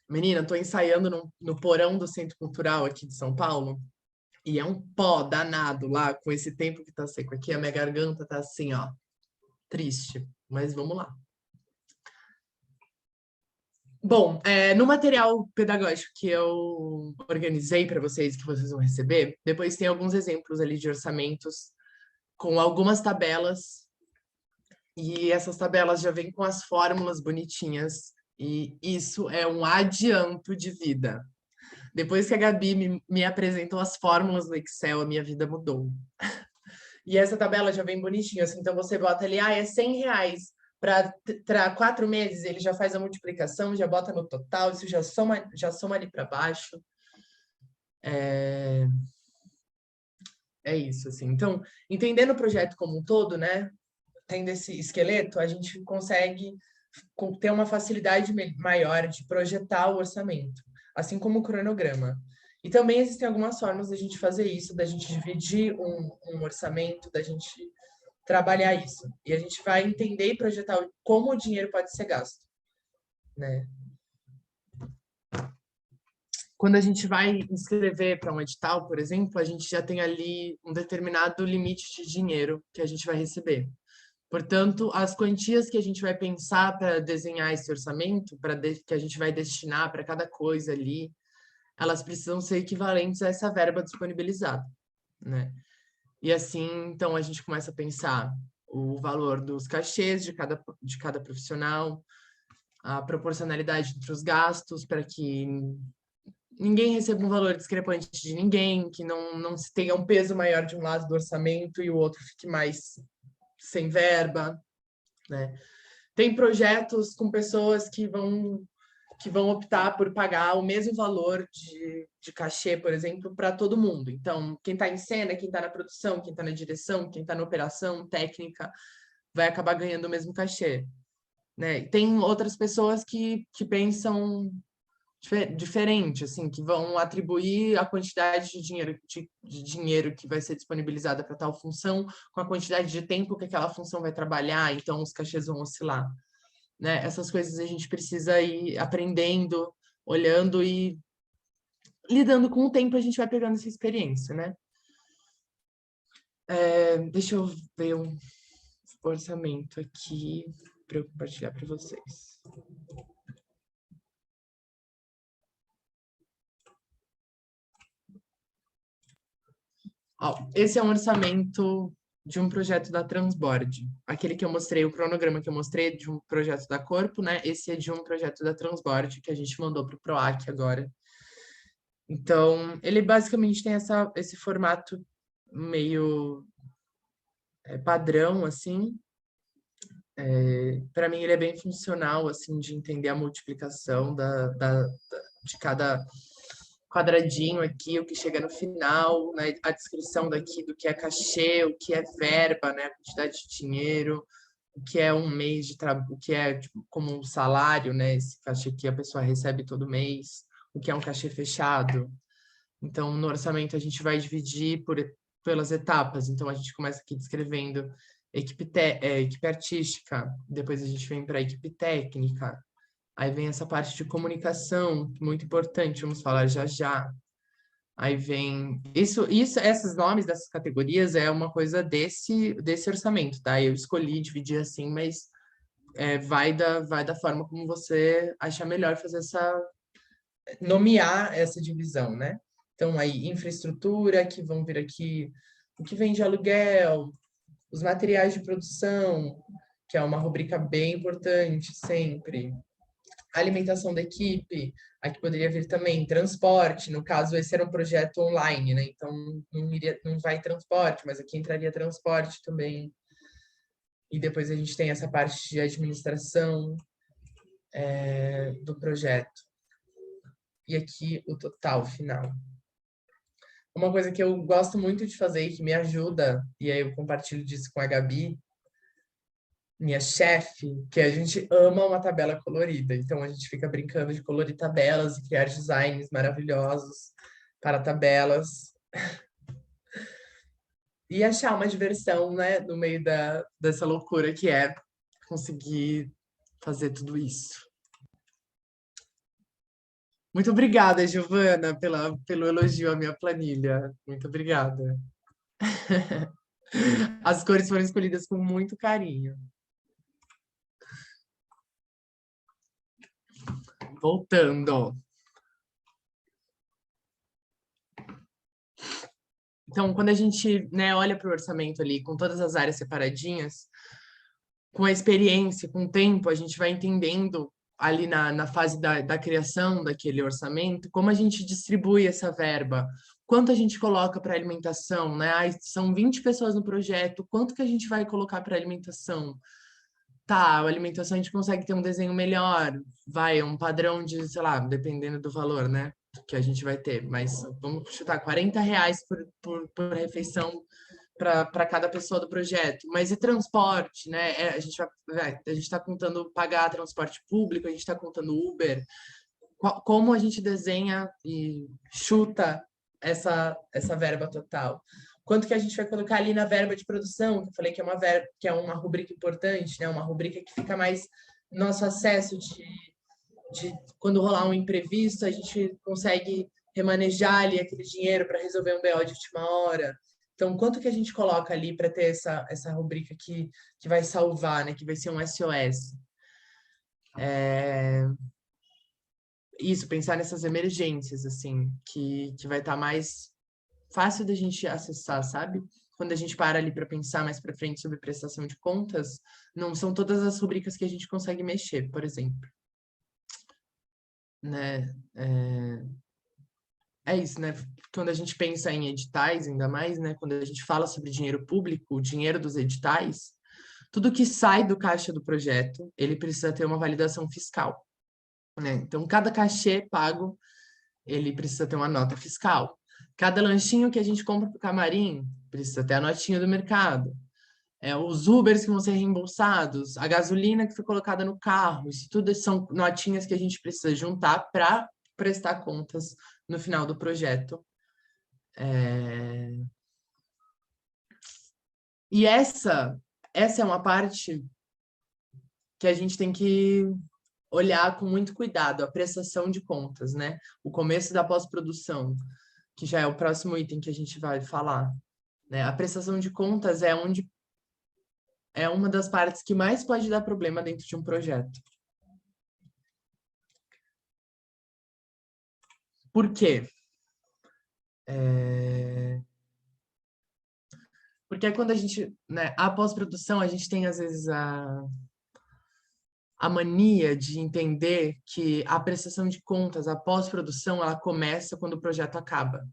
Menina, estou ensaiando no porão do Centro Cultural aqui de São Paulo. E é um pó danado lá, com esse tempo que tá seco aqui. A minha garganta tá assim, ó, triste. Mas vamos lá. Bom, no material pedagógico que eu organizei para vocês, que vocês vão receber, depois tem alguns exemplos ali de orçamentos com algumas tabelas. E essas tabelas já vêm com as fórmulas bonitinhas. E isso é um adianto de vida. Depois que a Gabi me apresentou as fórmulas no Excel, a minha vida mudou. E essa tabela já vem bonitinha, assim, então você bota ali, é R$100 para 4 meses, ele já faz a multiplicação, já bota no total, isso já soma ali para baixo. É isso, assim. Então, entendendo o projeto como um todo, né, tendo esse esqueleto, a gente consegue ter uma facilidade maior de projetar o orçamento, assim como o cronograma. E também existem algumas formas da gente fazer isso, da gente dividir um orçamento, da gente trabalhar isso. E a gente vai entender e projetar como o dinheiro pode ser gasto, né? Quando a gente vai inscrever para um edital, por exemplo, a gente já tem ali um determinado limite de dinheiro que a gente vai receber. Portanto, as quantias que a gente vai pensar para desenhar esse orçamento, que a gente vai destinar para cada coisa ali, elas precisam ser equivalentes a essa verba disponibilizada, né? E assim, então, a gente começa a pensar o valor dos cachês de cada profissional, a proporcionalidade entre os gastos, para que ninguém receba um valor discrepante de ninguém, que não se tenha um peso maior de um lado do orçamento e o outro fique mais sem verba, né? Tem projetos com pessoas que vão optar por pagar o mesmo valor de cachê, por exemplo, para todo mundo. Então, quem está em cena, quem está na produção, quem está na direção, quem está na operação técnica, vai acabar ganhando o mesmo cachê, né? Tem outras pessoas que pensam diferente, assim, que vão atribuir a quantidade de dinheiro que vai ser disponibilizada para tal função com a quantidade de tempo que aquela função vai trabalhar, então os cachês vão oscilar, né? Essas coisas a gente precisa ir aprendendo, olhando e lidando com o tempo, a gente vai pegando essa experiência, né? Deixa eu ver um orçamento aqui para eu compartilhar para vocês. Ó, esse é um orçamento de um projeto da Transbord. Aquele que eu mostrei, o cronograma que eu mostrei de um projeto da Corpo, né? Esse é de um projeto da Transbord, que a gente mandou para o PROAC agora. Então, ele basicamente tem esse formato meio padrão, assim. Para mim, ele é bem funcional, assim, de entender a multiplicação de cada quadradinho aqui, o que chega no final, né? A descrição daqui do que é cachê, o que é verba, né? A quantidade de dinheiro, o que é um mês de trabalho, o que é tipo, como um salário, né? Esse cachê que a pessoa recebe todo mês, o que é um cachê fechado. Então, no orçamento, a gente vai dividir pelas etapas. Então, a gente começa aqui descrevendo equipe artística, depois a gente vem para a equipe técnica, aí vem essa parte de comunicação, muito importante, vamos falar já já. Aí vem... esses nomes dessas categorias é uma coisa desse orçamento, tá? Eu escolhi dividir assim, mas vai da forma como você achar melhor fazer nomear essa divisão, né? Então, aí, infraestrutura, que vão vir aqui, o que vem de aluguel, os materiais de produção, que é uma rubrica bem importante sempre. Alimentação da equipe, aqui poderia vir também transporte, no caso esse era um projeto online, né? Então não vai transporte, mas aqui entraria transporte também. E depois a gente tem essa parte de administração do projeto. E aqui o total final. Uma coisa que eu gosto muito de fazer e que me ajuda, e aí eu compartilho disso com a Gabi, minha chefe, que a gente ama uma tabela colorida. Então a gente fica brincando de colorir tabelas e criar designs maravilhosos para tabelas. E achar uma diversão, né, no meio dessa loucura que é conseguir fazer tudo isso. Muito obrigada, Giovana, pelo elogio à minha planilha. Muito obrigada. As cores foram escolhidas com muito carinho. Voltando. Então, quando a gente, né, olha para o orçamento ali, com todas as áreas separadinhas, com a experiência, com o tempo, a gente vai entendendo ali na fase da criação daquele orçamento, como a gente distribui essa verba, quanto a gente coloca para alimentação, né? São 20 pessoas no projeto, quanto que a gente vai colocar para alimentação? Tá, a alimentação a gente consegue ter um desenho melhor, vai, um padrão de, sei lá, dependendo do valor, né? Que a gente vai ter, mas vamos chutar R$ 40 por refeição para cada pessoa do projeto. Mas e transporte, né? A gente está contando pagar transporte público, a gente está contando Uber. Como a gente desenha e chuta essa verba total? Quanto que a gente vai colocar ali na verba de produção, que eu falei que é uma verba, que é uma rubrica importante, né? Uma rubrica que fica mais nosso acesso de quando rolar um imprevisto, a gente consegue remanejar ali aquele dinheiro para resolver um BO de última hora. Então, quanto que a gente coloca ali para ter essa rubrica que vai salvar, né? Que vai ser um SOS. Isso, pensar nessas emergências, assim, que vai estar mais fácil da gente acessar, sabe? Quando a gente para ali para pensar mais para frente sobre prestação de contas, não são todas as rubricas que a gente consegue mexer, por exemplo. Né? É isso, né? Quando a gente pensa em editais, ainda mais, né? Quando a gente fala sobre dinheiro público, o dinheiro dos editais, tudo que sai do caixa do projeto, ele precisa ter uma validação fiscal, né? Então, cada cachê pago, ele precisa ter uma nota fiscal. Cada lanchinho que a gente compra para o camarim, precisa ter a notinha do mercado. Os Ubers que vão ser reembolsados, a gasolina que foi colocada no carro, isso tudo são notinhas que a gente precisa juntar para prestar contas no final do projeto. E essa é uma parte que a gente tem que olhar com muito cuidado, a prestação de contas, né? O começo da pós-produção, que já é o próximo item que a gente vai falar, né? A prestação de contas é uma das partes que mais pode dar problema dentro de um projeto. Por quê? Porque quando a gente, né, a pós-produção, a gente tem às vezes a mania de entender que a prestação de contas, a pós-produção, ela começa quando o projeto acaba.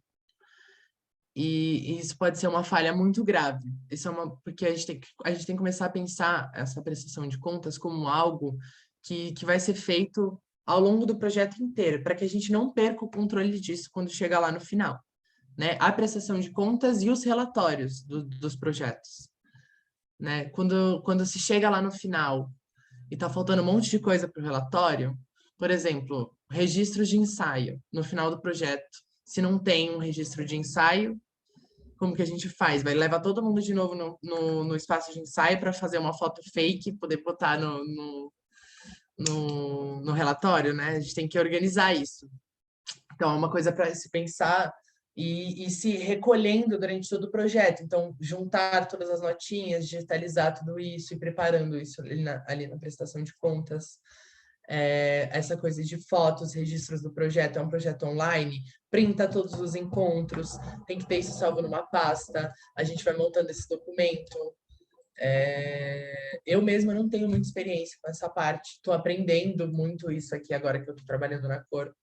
E isso pode ser uma falha muito grave. Porque a gente tem que começar a pensar essa prestação de contas como algo que vai ser feito ao longo do projeto inteiro, para que a gente não perca o controle disso quando chegar lá no final, né? A prestação de contas e os relatórios dos projetos, né? Quando se chega lá no final e está faltando um monte de coisa para o relatório, por exemplo, registros de ensaio no final do projeto. Se não tem um registro de ensaio, como que a gente faz? Vai levar todo mundo de novo no espaço de ensaio para fazer uma foto fake, poder botar no relatório, né? A gente tem que organizar isso. Então, é uma coisa para se pensar e se recolhendo durante todo o projeto. Então, juntar todas as notinhas, digitalizar tudo isso e preparando isso ali na prestação de contas. Essa coisa de fotos, registros do projeto, é um projeto online, printa todos os encontros, tem que ter isso salvo numa pasta, a gente vai montando esse documento. Eu mesma não tenho muita experiência com essa parte, estou aprendendo muito isso aqui agora que eu estou trabalhando na Corpo.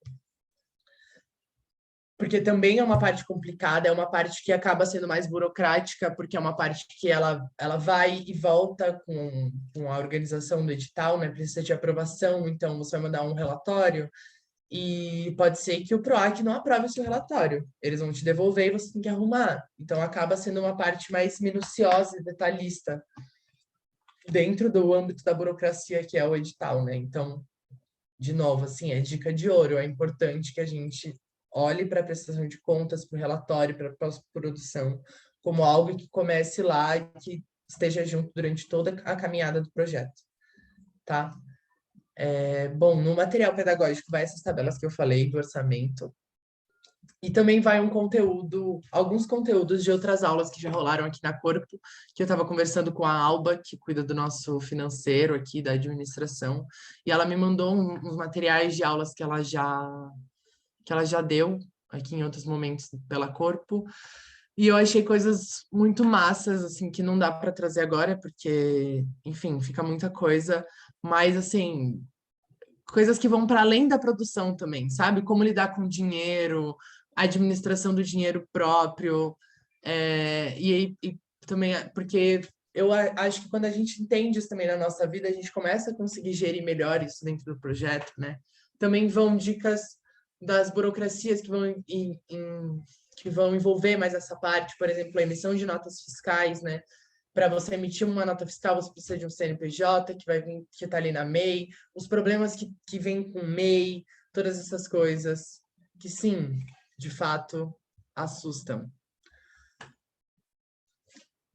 Porque também é uma parte complicada, é uma parte que acaba sendo mais burocrática, porque é uma parte que ela vai e volta com a organização do edital, né? Precisa de aprovação, então você vai mandar um relatório e pode ser que o PROAC não aprove o seu relatório. Eles vão te devolver e você tem que arrumar. Então acaba sendo uma parte mais minuciosa e detalhista dentro do âmbito da burocracia que é o edital, né? Então, de novo, assim, é dica de ouro, é importante que a gente olhe para a prestação de contas, para o relatório, para a pós-produção, como algo que comece lá e que esteja junto durante toda a caminhada do projeto, tá? Bom, no material pedagógico vai essas tabelas que eu falei do orçamento, e também vai alguns conteúdos de outras aulas que já rolaram aqui na Corpo, que eu estava conversando com a Alba, que cuida do nosso financeiro aqui, da administração, e ela me mandou uns materiais de aulas que ela já deu aqui em outros momentos pela Corpo, e eu achei coisas muito massas, assim, que não dá para trazer agora, porque, enfim, fica muita coisa, mas, assim, coisas que vão para além da produção também, sabe? Como lidar com dinheiro, a administração do dinheiro próprio, e também, porque eu acho que quando a gente entende isso também na nossa vida, a gente começa a conseguir gerir melhor isso dentro do projeto, né? Também vão dicas das burocracias que vão envolver mais essa parte, por exemplo, a emissão de notas fiscais, né? Para você emitir uma nota fiscal, você precisa de um CNPJ que vai vir, que está ali na MEI, os problemas que vêm com MEI, todas essas coisas que sim, de fato, assustam.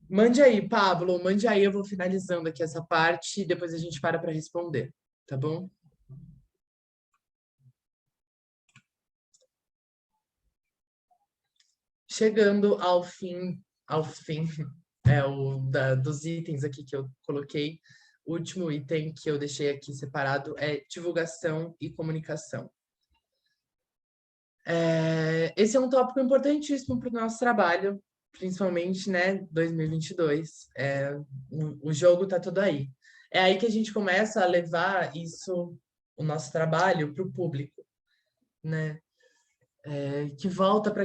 Mande aí, Pablo, mande aí, eu vou finalizando aqui essa parte e depois a gente para responder, tá bom? Chegando ao fim dos itens aqui que eu coloquei, o último item que eu deixei aqui separado é divulgação e comunicação. Esse é um tópico importantíssimo para o nosso trabalho, principalmente, né, 2022. O jogo está todo aí. É aí que a gente começa a levar o nosso trabalho, para o público, né? Que volta para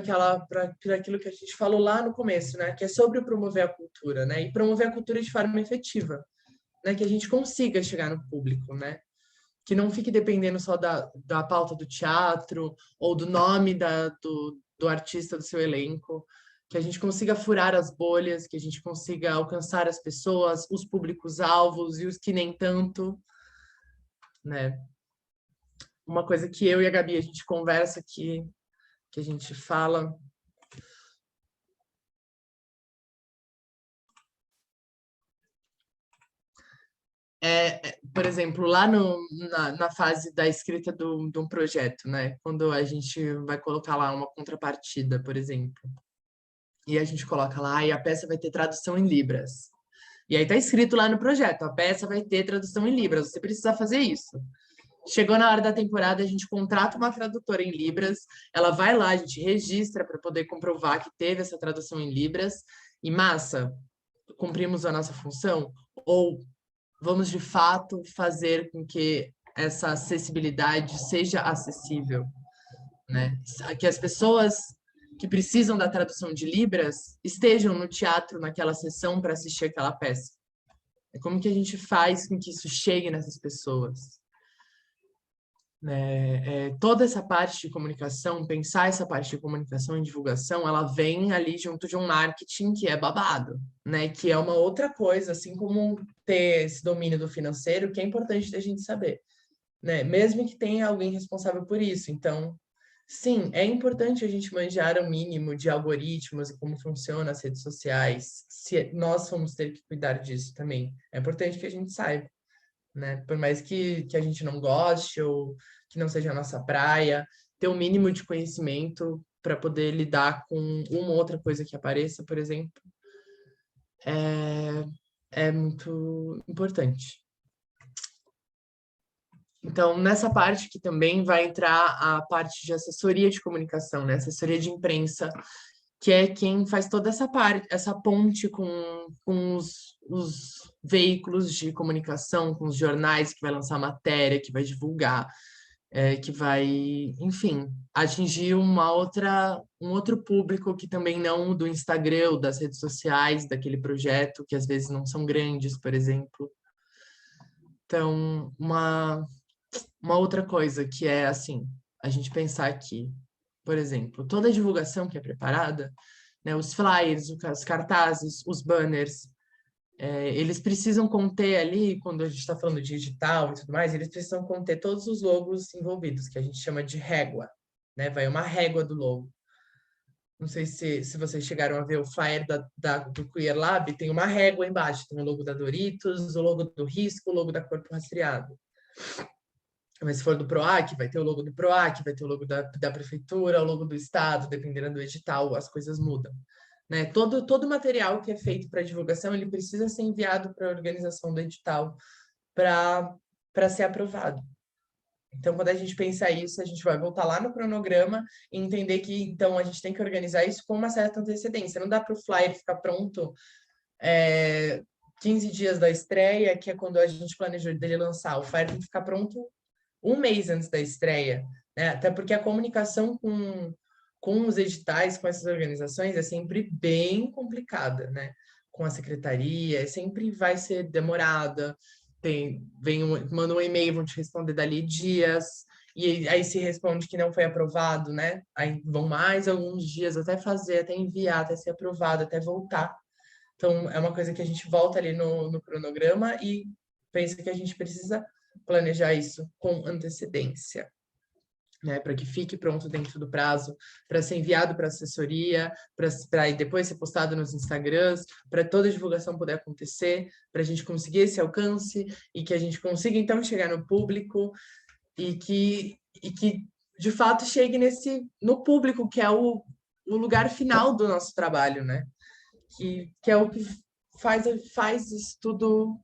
aquilo que a gente falou lá no começo, né? Que é sobre promover a cultura, né? E promover a cultura de forma efetiva, né? Que a gente consiga chegar no público, né? Que não fique dependendo só da pauta do teatro ou do nome do artista do seu elenco, que a gente consiga furar as bolhas, que a gente consiga alcançar as pessoas, os públicos-alvos e os que nem tanto, né? uma coisa que eu e a Gabi, a gente conversa, que a gente fala... por exemplo, lá na fase da escrita de um projeto, né? Quando a gente vai colocar lá uma contrapartida, por exemplo, e a gente coloca lá, e a peça vai ter tradução em Libras. E aí tá escrito lá no projeto, a peça vai ter tradução em Libras, você precisa fazer isso. Chegou na hora da temporada, a gente contrata uma tradutora em Libras, ela vai lá, a gente registra para poder comprovar que teve essa tradução em Libras, e massa, cumprimos a nossa função? Ou vamos de fato fazer com que essa acessibilidade seja acessível, né? Que as pessoas que precisam da tradução de Libras estejam no teatro naquela sessão para assistir aquela peça. Como que a gente faz com que isso chegue nessas pessoas? Toda essa parte de comunicação, pensar essa parte de comunicação e divulgação, ela vem ali junto de um marketing que é babado, né? Que é uma outra coisa, assim como ter esse domínio do financeiro, que é importante da gente saber, né? Mesmo que tenha alguém responsável por isso. Então, sim, é importante a gente manjar o mínimo de algoritmos e como funcionam as redes sociais, se nós vamos ter que cuidar disso também. É importante que a gente saiba, né? Por mais que a gente não goste ou que não seja a nossa praia, ter o mínimo de conhecimento para poder lidar com uma outra coisa que apareça, por exemplo, é muito importante. Então, nessa parte que também vai entrar a parte de assessoria de comunicação, né? Assessoria de imprensa, que é quem faz toda essa parte, essa ponte com os veículos de comunicação, com os jornais, que vai lançar matéria, que vai divulgar, que vai, enfim, atingir um outro público que também não do Instagram, ou das redes sociais, daquele projeto, que às vezes não são grandes, por exemplo. Então, uma outra coisa que é, assim, a gente pensar aqui, por exemplo, toda a divulgação que é preparada, né, os flyers, os cartazes, os banners, eles precisam conter ali, quando a gente está falando de digital e tudo mais, eles precisam conter todos os logos envolvidos, que a gente chama de régua, né? Vai uma régua do logo. Não sei se vocês chegaram a ver o flyer do Queer Lab, tem uma régua embaixo, tem o logo da Doritos, o logo do Risco, o logo da Corpo Rastreado. Mas se for do PROAC, vai ter o logo do PROAC, vai ter o logo da prefeitura, o logo do estado, dependendo do edital, as coisas mudam. Né? Todo material que é feito para divulgação, ele precisa ser enviado para a organização do edital para ser aprovado. Então, quando a gente pensa isso, a gente vai voltar lá no cronograma e entender que, então, a gente tem que organizar isso com uma certa antecedência. Não dá para o flyer ficar pronto 15 dias da estreia, que é quando a gente planejou dele lançar. O flyer tem que ficar pronto um mês antes da estreia, né? Até porque a comunicação com os editais, com essas organizações, é sempre bem complicada, né? Com a secretaria, sempre vai ser demorada. Manda um e-mail, vão te responder dali dias, e aí se responde que não foi aprovado, né? Aí vão mais alguns dias até fazer, até enviar, até ser aprovado, até voltar. Então, é uma coisa que a gente volta ali no cronograma e pensa que a gente precisa planejar isso com antecedência, né, para que fique pronto dentro do prazo, para ser enviado para a assessoria, para depois ser postado nos Instagrams, para toda a divulgação poder acontecer, para a gente conseguir esse alcance e que a gente consiga, então, chegar no público e que de fato, chegue no público, que é o lugar final do nosso trabalho, né? Que é o que faz isso tudo,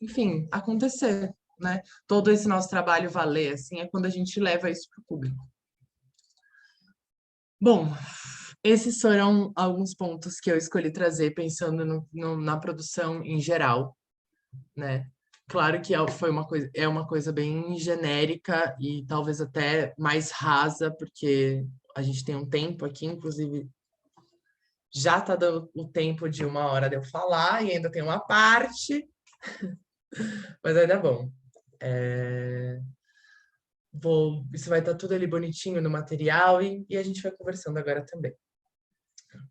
enfim, acontecer, né? Todo esse nosso trabalho valer, assim, é quando a gente leva isso para o público. Bom, esses foram alguns pontos que eu escolhi trazer pensando na produção em geral, né? Claro que é uma coisa bem genérica e talvez até mais rasa, porque a gente tem um tempo aqui, inclusive já está dando o tempo de 1 hora de eu falar e ainda tem uma parte, mas vai dar bom. Isso vai estar tudo ali bonitinho no material e a gente vai conversando agora também.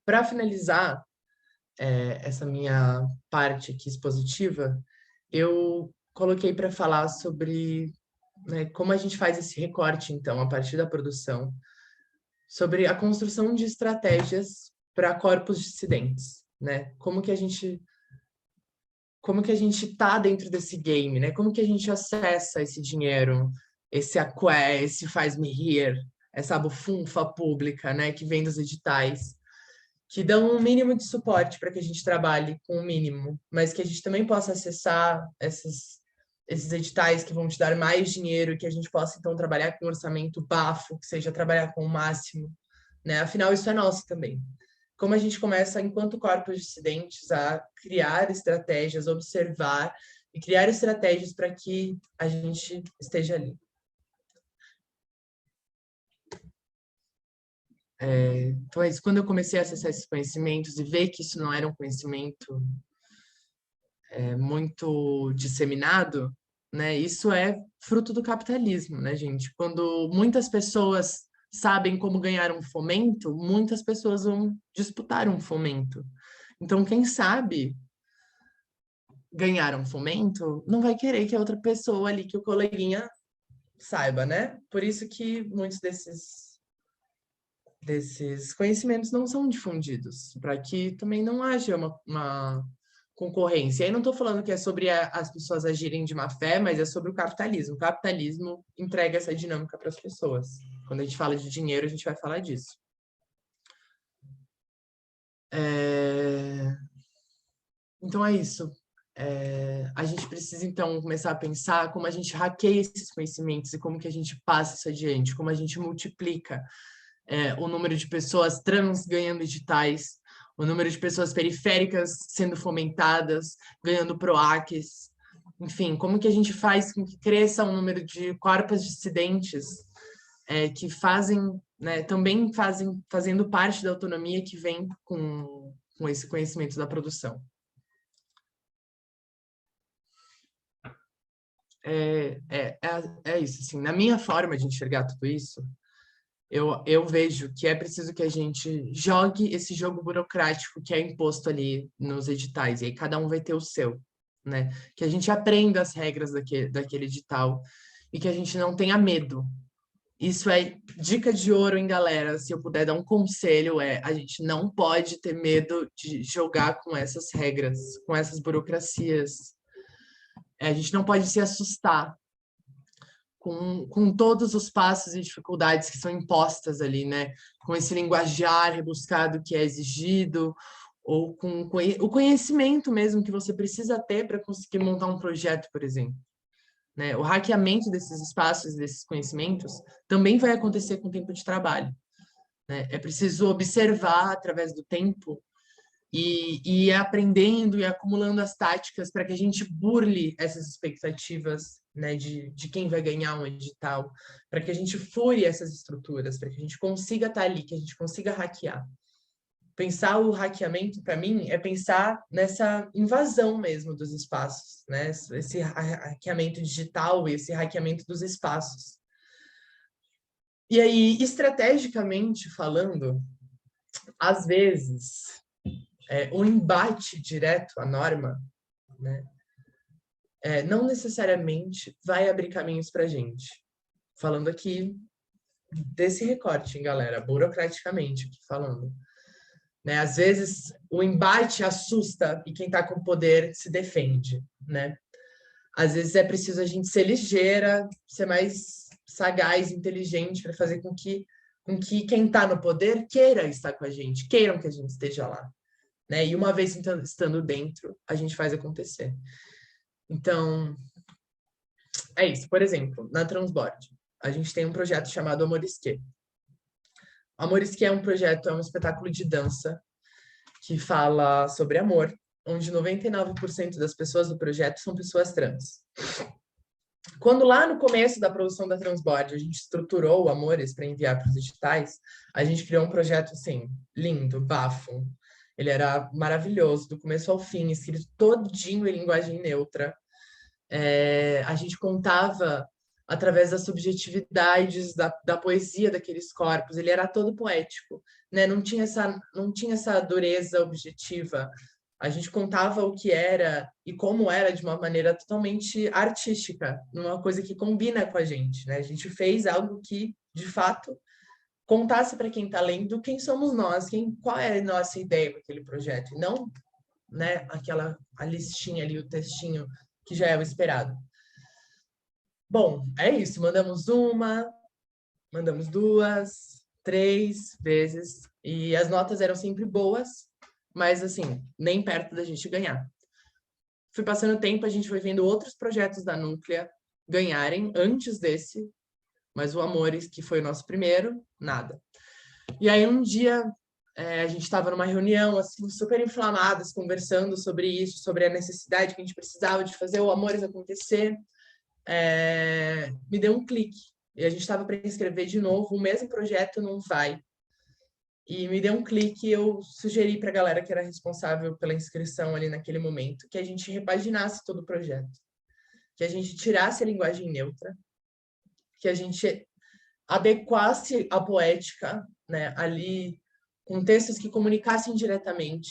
Para finalizar essa minha parte aqui expositiva, eu coloquei para falar sobre né, como a gente faz esse recorte, então, a partir da produção, sobre a construção de estratégias para corpos dissidentes, né? Como que a gente está dentro desse game, né? Como que a gente acessa esse dinheiro, esse aqué, esse faz-me rir, essa bufunfa pública, né, que vem dos editais, que dão um mínimo de suporte para que a gente trabalhe com o mínimo, mas que a gente também possa acessar esses editais que vão te dar mais dinheiro e que a gente possa, então, trabalhar com um orçamento bafo, que seja trabalhar com o máximo, né? Afinal, isso é nosso também. Como a gente começa, enquanto corpos dissidentes, a criar estratégias, observar e criar estratégias para que a gente esteja ali. Então, é isso. Quando eu comecei a acessar esses conhecimentos e ver que isso não era um conhecimento muito disseminado, né? Isso é fruto do capitalismo, né, gente? Quando muitas pessoas sabem como ganhar um fomento, muitas pessoas vão disputar um fomento. Então, quem sabe ganhar um fomento não vai querer que a outra pessoa ali, que o coleguinha saiba, né? Por isso que muitos desses conhecimentos não são difundidos, para que também não haja uma concorrência. E aí não estou falando que é sobre as pessoas agirem de má fé, mas é sobre o capitalismo. O capitalismo entrega essa dinâmica para as pessoas. Quando a gente fala de dinheiro, a gente vai falar disso. Então é isso. A gente precisa, então, começar a pensar como a gente hackeia esses conhecimentos e como que a gente passa isso adiante, como a gente multiplica o número de pessoas trans ganhando editais, o número de pessoas periféricas sendo fomentadas, ganhando PROACs, enfim, como que a gente faz com que cresça um número de corpos dissidentes que fazem, né, também fazendo parte da autonomia que vem com esse conhecimento da produção. É isso, assim, na minha forma de enxergar tudo isso, eu vejo que é preciso que a gente jogue esse jogo burocrático que é imposto ali nos editais, e aí cada um vai ter o seu, né? Que a gente aprenda as regras daquele edital e que a gente não tenha medo. Isso é dica de ouro, hein, galera? Se eu puder dar um conselho, a gente não pode ter medo de jogar com essas regras, com essas burocracias. A gente não pode se assustar com todos os passos e dificuldades que são impostas ali, né? Com esse linguajar rebuscado que é exigido, ou com o conhecimento mesmo que você precisa ter para conseguir montar um projeto, por exemplo. Né? O hackeamento desses espaços, desses conhecimentos, também vai acontecer com o tempo de trabalho. Né? É preciso observar através do tempo e ir aprendendo e acumulando as táticas para que a gente burle essas expectativas, né, de quem vai ganhar um edital, para que a gente fure essas estruturas, para que a gente consiga estar ali, que a gente consiga hackear. Pensar o hackeamento, para mim, é pensar nessa invasão mesmo dos espaços, né? Esse hackeamento digital e esse hackeamento dos espaços. E aí, estrategicamente falando, às vezes, o embate direto à norma, né, não necessariamente vai abrir caminhos para a gente. Falando aqui desse recorte, hein, galera, burocraticamente aqui falando. Né? Às vezes o embate assusta e quem está com poder se defende. Né? Às vezes é preciso a gente ser ligeira, ser mais sagaz, inteligente, para fazer com que quem está no poder queira estar com a gente, queiram que a gente esteja lá. Né? E uma vez estando dentro, a gente faz acontecer. Então, é isso. Por exemplo, na Transbord, a gente tem um projeto chamado Amorisquê. Amorisquê é um projeto, é um espetáculo de dança que fala sobre amor, onde 99% das pessoas do projeto são pessoas trans. Quando lá no começo da produção da Transbord, a gente estruturou o Amores para enviar para os editais, a gente criou um projeto assim, lindo, bafo. Ele era maravilhoso, do começo ao fim, escrito todinho em linguagem neutra. A gente contava através das subjetividades da poesia daqueles corpos. Ele era todo poético, né? Não tinha essa dureza objetiva A gente contava o que era e como era de uma maneira totalmente artística, numa coisa que combina com a gente, né? A gente fez algo que, de fato, contasse para quem está lendo quem somos nós, qual é a nossa ideia com aquele projeto, e não, né, a listinha ali, o textinho que já é o esperado. Bom, é isso. Mandamos uma, mandamos 2, 3 vezes, e as notas eram sempre boas, mas assim, nem perto da gente ganhar. Fui passando o tempo, a gente foi vendo outros projetos da Núclea ganharem antes desse, mas o Amores, que foi o nosso primeiro, nada. E aí um dia a gente estava numa reunião, assim, super inflamadas, conversando sobre isso, sobre a necessidade que a gente precisava de fazer o Amores acontecer. Me deu um clique. E a gente estava para inscrever de novo, o mesmo projeto não vai. E me deu um clique, eu sugeri para a galera que era responsável pela inscrição ali naquele momento, que a gente repaginasse todo o projeto, que a gente tirasse a linguagem neutra, que a gente adequasse a poética, né, ali com textos que comunicassem diretamente.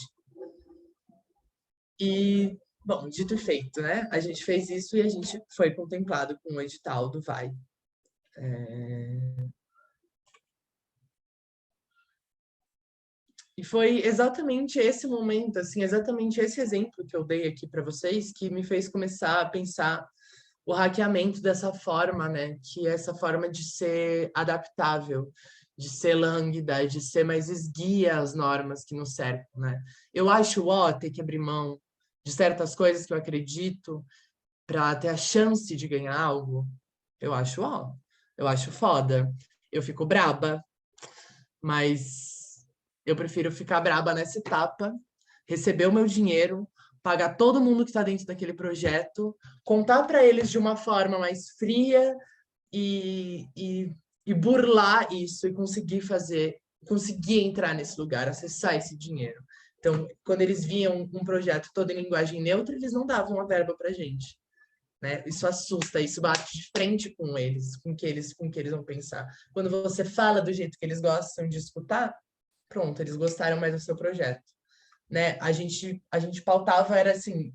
E, bom, dito e feito, né? A gente fez isso e a gente foi contemplado com o edital do Vai. E foi exatamente esse momento, assim, exatamente esse exemplo que eu dei aqui para vocês, que me fez começar a pensar o hackeamento dessa forma, né? Que é essa forma de ser adaptável, de ser lânguida, de ser mais esguia às normas que nos cercam, né? Eu acho ter que abrir mão de certas coisas que eu acredito para ter a chance de ganhar algo. Eu acho eu acho foda. Eu fico braba, mas eu prefiro ficar braba nessa etapa, receber o meu dinheiro, pagar todo mundo que está dentro daquele projeto, contar para eles de uma forma mais fria e burlar isso e conseguir entrar nesse lugar, acessar esse dinheiro. Então, quando eles viam um projeto todo em linguagem neutra, eles não davam a verba para a gente. Né? Isso assusta, isso bate de frente com eles, com o que eles vão pensar. Quando você fala do jeito que eles gostam de escutar, pronto, eles gostaram mais do seu projeto. Né? A gente pautava, era assim,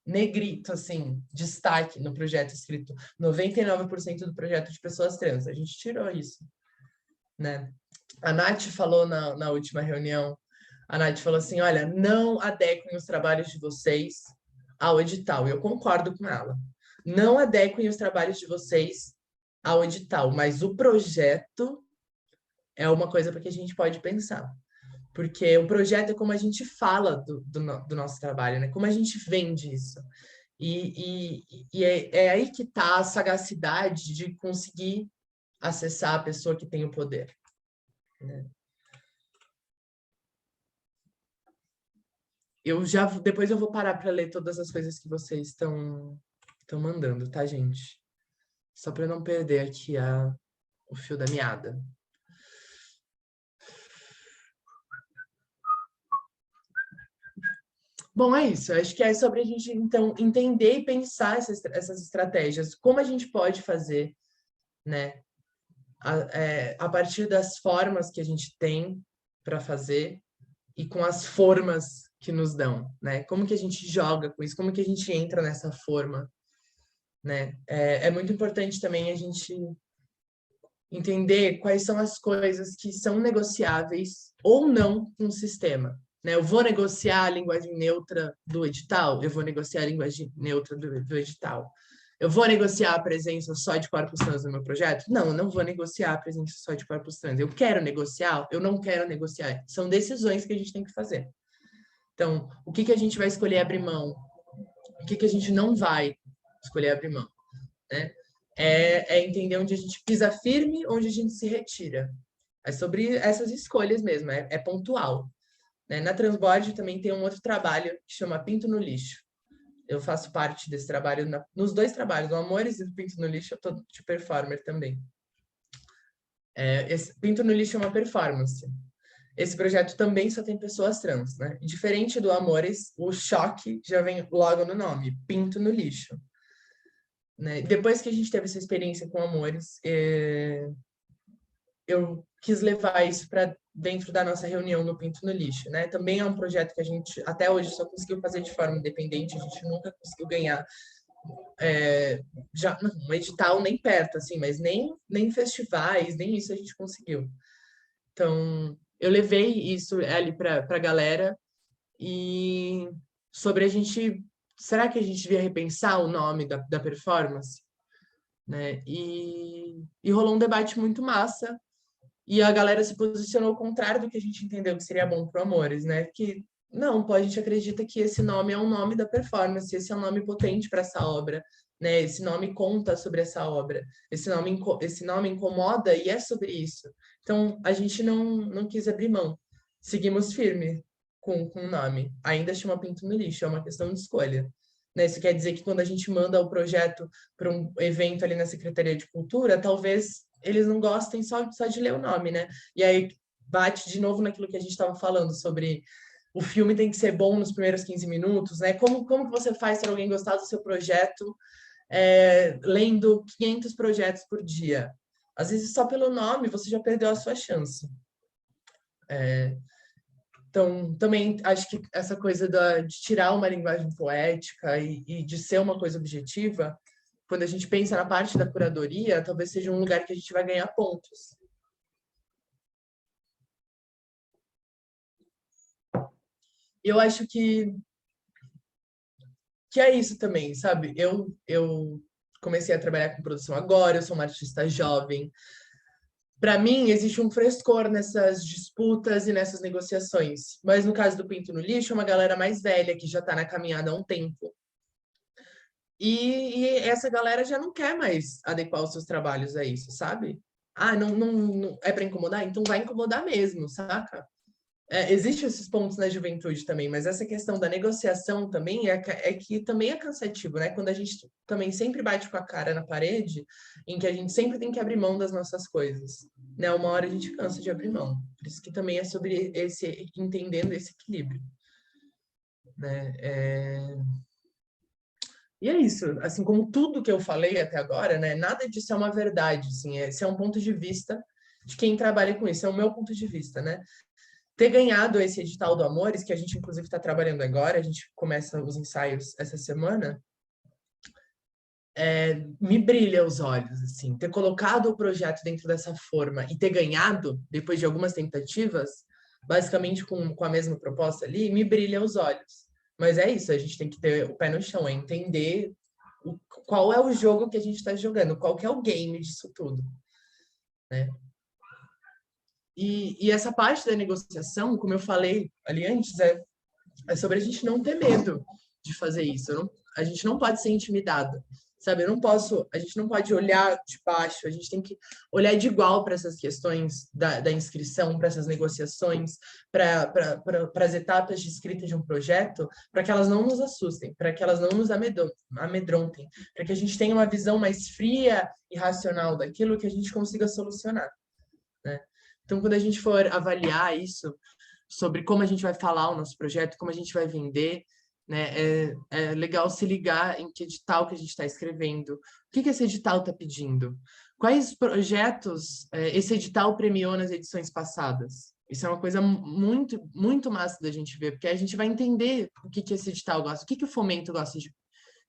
negrito, assim, destaque no projeto escrito 99% do projeto de pessoas trans. A gente tirou isso, né? A Nath falou na última reunião, a Nath falou assim, olha, não adequem os trabalhos de vocês ao edital. E eu concordo com ela. Não adequem os trabalhos de vocês ao edital, mas o projeto é uma coisa para que a gente pode pensar. Porque o projeto é como a gente fala do nosso trabalho, né? Como a gente vende isso. E é aí que está a sagacidade de conseguir acessar a pessoa que tem o poder. Né? Depois eu vou parar para ler todas as coisas que vocês estão mandando, tá, gente? Só para não perder aqui o fio da meada. Bom, é isso. Acho que é sobre a gente, então, entender e pensar essas estratégias. Como a gente pode fazer, né? A partir das formas que a gente tem para fazer e com as formas que nos dão, né? Como que a gente joga com isso? Como que a gente entra nessa forma, né? É muito importante também a gente entender quais são as coisas que são negociáveis ou não com o sistema. Né? Eu vou negociar a linguagem neutra do edital? Eu vou negociar a linguagem neutra do edital. Eu vou negociar a presença só de corpos trans no meu projeto? Não, eu não vou negociar a presença só de corpos trans. Eu quero negociar? Eu não quero negociar. São decisões que a gente tem que fazer. Então, o que a gente vai escolher abrir mão? O que a gente não vai escolher abrir mão? Né? É entender onde a gente pisa firme, onde a gente se retira. É sobre essas escolhas mesmo, é pontual. Né? Na Transbord também tem um outro trabalho que chama Pinto no Lixo. Eu faço parte desse trabalho, nos dois trabalhos, no Amores e no Pinto no Lixo, eu tô de performer também. Esse Pinto no Lixo é uma performance. Esse projeto também só tem pessoas trans, né? Diferente do Amores, o choque já vem logo no nome, Pinto no Lixo. Né? Depois que a gente teve essa experiência com Amores, eu quis levar isso para dentro da nossa reunião no Pinto no Lixo, né? Também é um projeto que a gente até hoje só conseguiu fazer de forma independente, a gente nunca conseguiu ganhar já um edital nem perto, assim, mas nem festivais, nem isso a gente conseguiu. Então, eu levei isso ali para a galera e sobre a gente, será que a gente devia repensar o nome da performance? Né? E rolou um debate muito massa, e a galera se posicionou ao contrário do que a gente entendeu que seria bom para o Amores, né? Que não, pô, a gente acredita que esse nome é um nome da performance, esse é um nome potente para essa obra, né? Esse nome conta sobre essa obra, esse nome incomoda e é sobre isso. Então, a gente não quis abrir mão, seguimos firme com o nome. Ainda chama Pinto no Lixo, é uma questão de escolha. Né? Isso quer dizer que quando a gente manda o projeto para um evento ali na Secretaria de Cultura, talvez eles não gostem só de ler o nome, né? E aí bate de novo naquilo que a gente estava falando sobre o filme tem que ser bom nos primeiros 15 minutos, né? Como que você faz para alguém gostar do seu projeto lendo 500 projetos por dia? Às vezes só pelo nome você já perdeu a sua chance. Então, também acho que essa coisa de tirar uma linguagem poética e de ser uma coisa objetiva, quando a gente pensa na parte da curadoria, talvez seja um lugar que a gente vai ganhar pontos. Eu acho que é isso também, sabe? Eu comecei a trabalhar com produção agora, eu sou uma artista jovem. Para mim, existe um frescor nessas disputas e nessas negociações. Mas no caso do Pinto no Lixo, é uma galera mais velha que já está na caminhada há um tempo. E essa galera já não quer mais adequar os seus trabalhos a isso, sabe? Ah, não é para incomodar? Então vai incomodar mesmo, saca? Existem esses pontos na juventude também, mas essa questão da negociação também é que também é cansativo, né? Quando a gente também sempre bate com a cara na parede, em que a gente sempre tem que abrir mão das nossas coisas, né? Uma hora a gente cansa de abrir mão. Por isso que também é sobre entendendo esse equilíbrio, né? E é isso, assim como tudo que eu falei até agora, né? Nada disso é uma verdade, assim, esse é um ponto de vista de quem trabalha com isso, é o meu ponto de vista, né? Ter ganhado esse edital do Amores, que a gente inclusive está trabalhando agora, a gente começa os ensaios essa semana, me brilha os olhos, assim, ter colocado o projeto dentro dessa forma e ter ganhado, depois de algumas tentativas, basicamente com a mesma proposta ali, me brilha os olhos. Mas é isso, a gente tem que ter o pé no chão, é entender qual é o jogo que a gente está jogando, qual que é o game disso tudo, né? E essa parte da negociação, como eu falei ali antes, é sobre a gente não ter medo de fazer isso. A gente não pode ser intimidado, sabe? A gente não pode olhar de baixo, a gente tem que olhar de igual para essas questões da inscrição, para essas negociações, para as etapas de escrita de um projeto, para que elas não nos assustem, para que elas não nos amedrontem, para que a gente tenha uma visão mais fria e racional daquilo que a gente consiga solucionar, né? Então, quando a gente for avaliar isso, sobre como a gente vai falar o nosso projeto, como a gente vai vender, né? É legal se ligar em que edital que a gente está escrevendo, o que esse edital está pedindo, quais projetos esse edital premiou nas edições passadas. Isso é uma coisa muito, muito massa da gente ver, porque a gente vai entender o que esse edital gosta, o que o Fomento gosta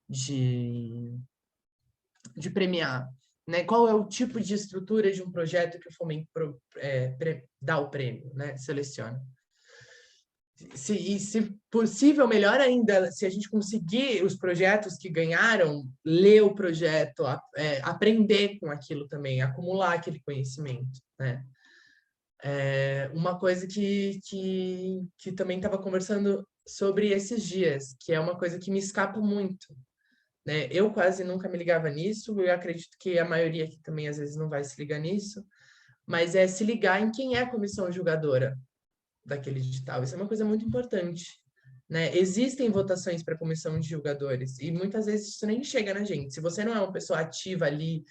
de, de premiar. Né? Qual é o tipo de estrutura de um projeto que o Fomento dá o prêmio, né? Seleciona. Se possível, melhor ainda, se a gente conseguir os projetos que ganharam, ler o projeto, aprender com aquilo também, acumular aquele conhecimento, né? Uma coisa que também estava conversando sobre esses dias, que é uma coisa que me escapa muito, né? Eu quase nunca me ligava nisso, eu acredito que a maioria aqui também às vezes não vai se ligar nisso, mas é se ligar em quem é a comissão julgadora daquele edital. Isso é uma coisa muito importante, né? Existem votações para a comissão de julgadores e muitas vezes isso nem chega na gente. Se você não é uma pessoa ativa ali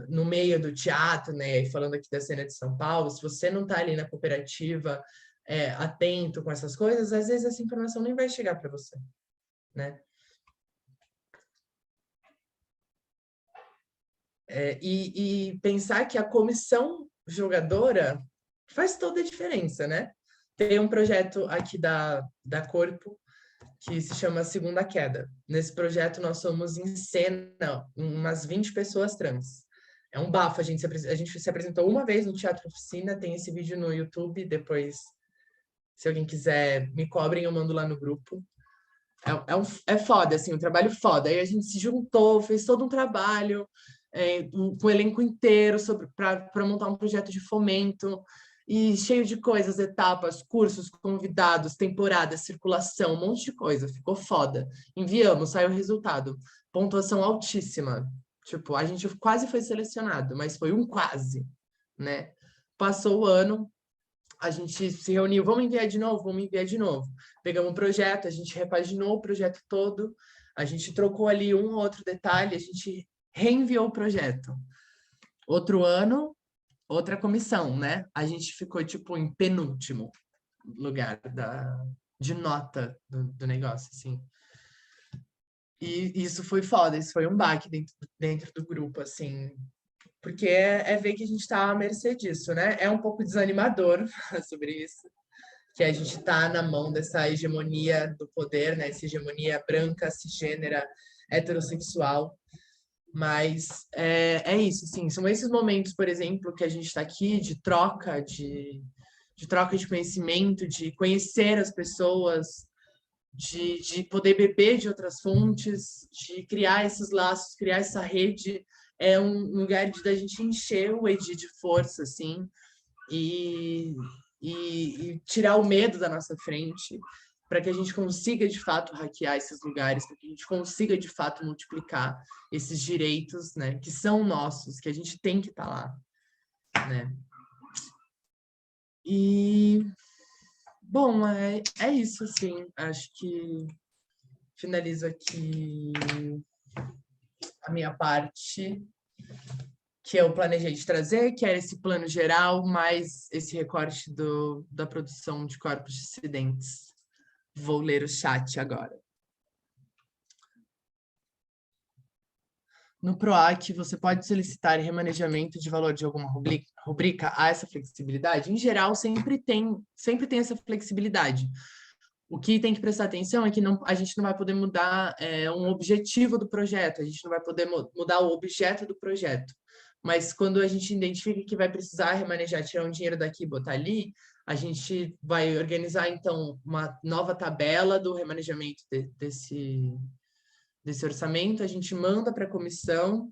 no meio do teatro, né? Falando aqui da cena de São Paulo, se você não está ali na cooperativa atento com essas coisas, às vezes essa informação nem vai chegar para você, né? E pensar que a comissão jogadora, faz toda a diferença, né? Tem um projeto aqui da Corpo que se chama Segunda Queda. Nesse projeto, nós somos em cena umas 20 pessoas trans. É um bafo, a gente se apresentou uma vez no Teatro Oficina, tem esse vídeo no YouTube, depois, se alguém quiser, me cobrem, eu mando lá no grupo. É foda, assim, um trabalho foda. Aí a gente se juntou, fez todo um trabalho com o elenco inteiro para montar um projeto de fomento, e cheio de coisas, etapas, cursos, convidados, temporadas, circulação, um monte de coisa. Ficou foda. Enviamos, saiu o resultado. Pontuação altíssima. Tipo, a gente quase foi selecionado, mas foi um quase, né? Passou o ano, a gente se reuniu, vamos enviar de novo, vamos enviar de novo. Pegamos um projeto, a gente repaginou o projeto todo, a gente trocou ali um ou outro detalhe, a gente reenviou o projeto. Outro ano, outra comissão, né? A gente ficou, tipo, em penúltimo lugar de nota do negócio, assim. E isso foi foda, isso foi um baque dentro do grupo, assim, porque é ver que a gente está à mercê disso, né? É um pouco desanimador falar sobre isso, que a gente está na mão dessa hegemonia do poder, né? Essa hegemonia branca, cisgênera, heterossexual. Mas é isso, sim. São esses momentos, por exemplo, que a gente está aqui de troca de conhecimento, de conhecer as pessoas, de poder beber de outras fontes, de criar esses laços, criar essa rede. É um lugar da gente encher o Edi de força, assim, e, e tirar o medo da nossa frente, para que a gente consiga, de fato, hackear esses lugares, para que a gente consiga, de fato, multiplicar esses direitos, né, que são nossos, que a gente tem que estar lá, né? E, bom, é isso, assim, acho que finalizo aqui a minha parte, que eu planejei de trazer, que era esse plano geral, mais esse recorte da produção de corpos dissidentes. Vou ler o chat agora. No PROAC, você pode solicitar remanejamento de valor de alguma rubrica a essa flexibilidade? Em geral, sempre tem essa flexibilidade. O que tem que prestar atenção é que a gente não vai poder mudar um objetivo do projeto, a gente não vai poder mudar o objeto do projeto. Mas quando a gente identifica que vai precisar remanejar, tirar um dinheiro daqui e botar ali, a gente vai organizar, então, uma nova tabela do remanejamento desse orçamento, a gente manda para a comissão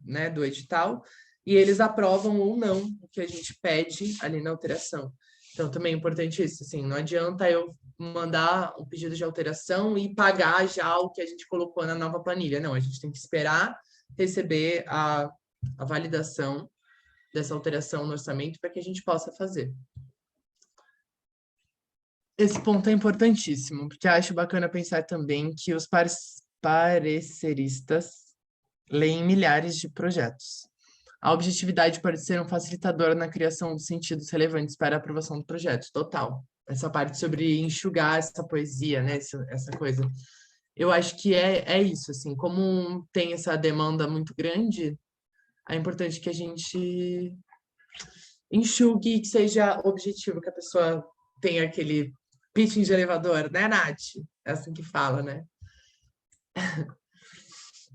né, do edital, e eles aprovam ou não o que a gente pede ali na alteração. Então, também é importante isso, assim, não adianta eu mandar o pedido de alteração e pagar já o que a gente colocou na nova planilha. Não, a gente tem que esperar receber a validação dessa alteração no orçamento para que a gente possa fazer. Esse ponto é importantíssimo, porque acho bacana pensar também que os pareceristas leem milhares de projetos. A objetividade pode ser um facilitador na criação de sentidos relevantes para a aprovação do projeto. Total. Essa parte sobre enxugar essa poesia, né? Essa coisa. Eu acho que é isso, assim. Como tem essa demanda muito grande, é importante que a gente enxugue, que seja objetivo, que a pessoa tenha aquele pitching de elevador, né, Nath? É assim que fala, né?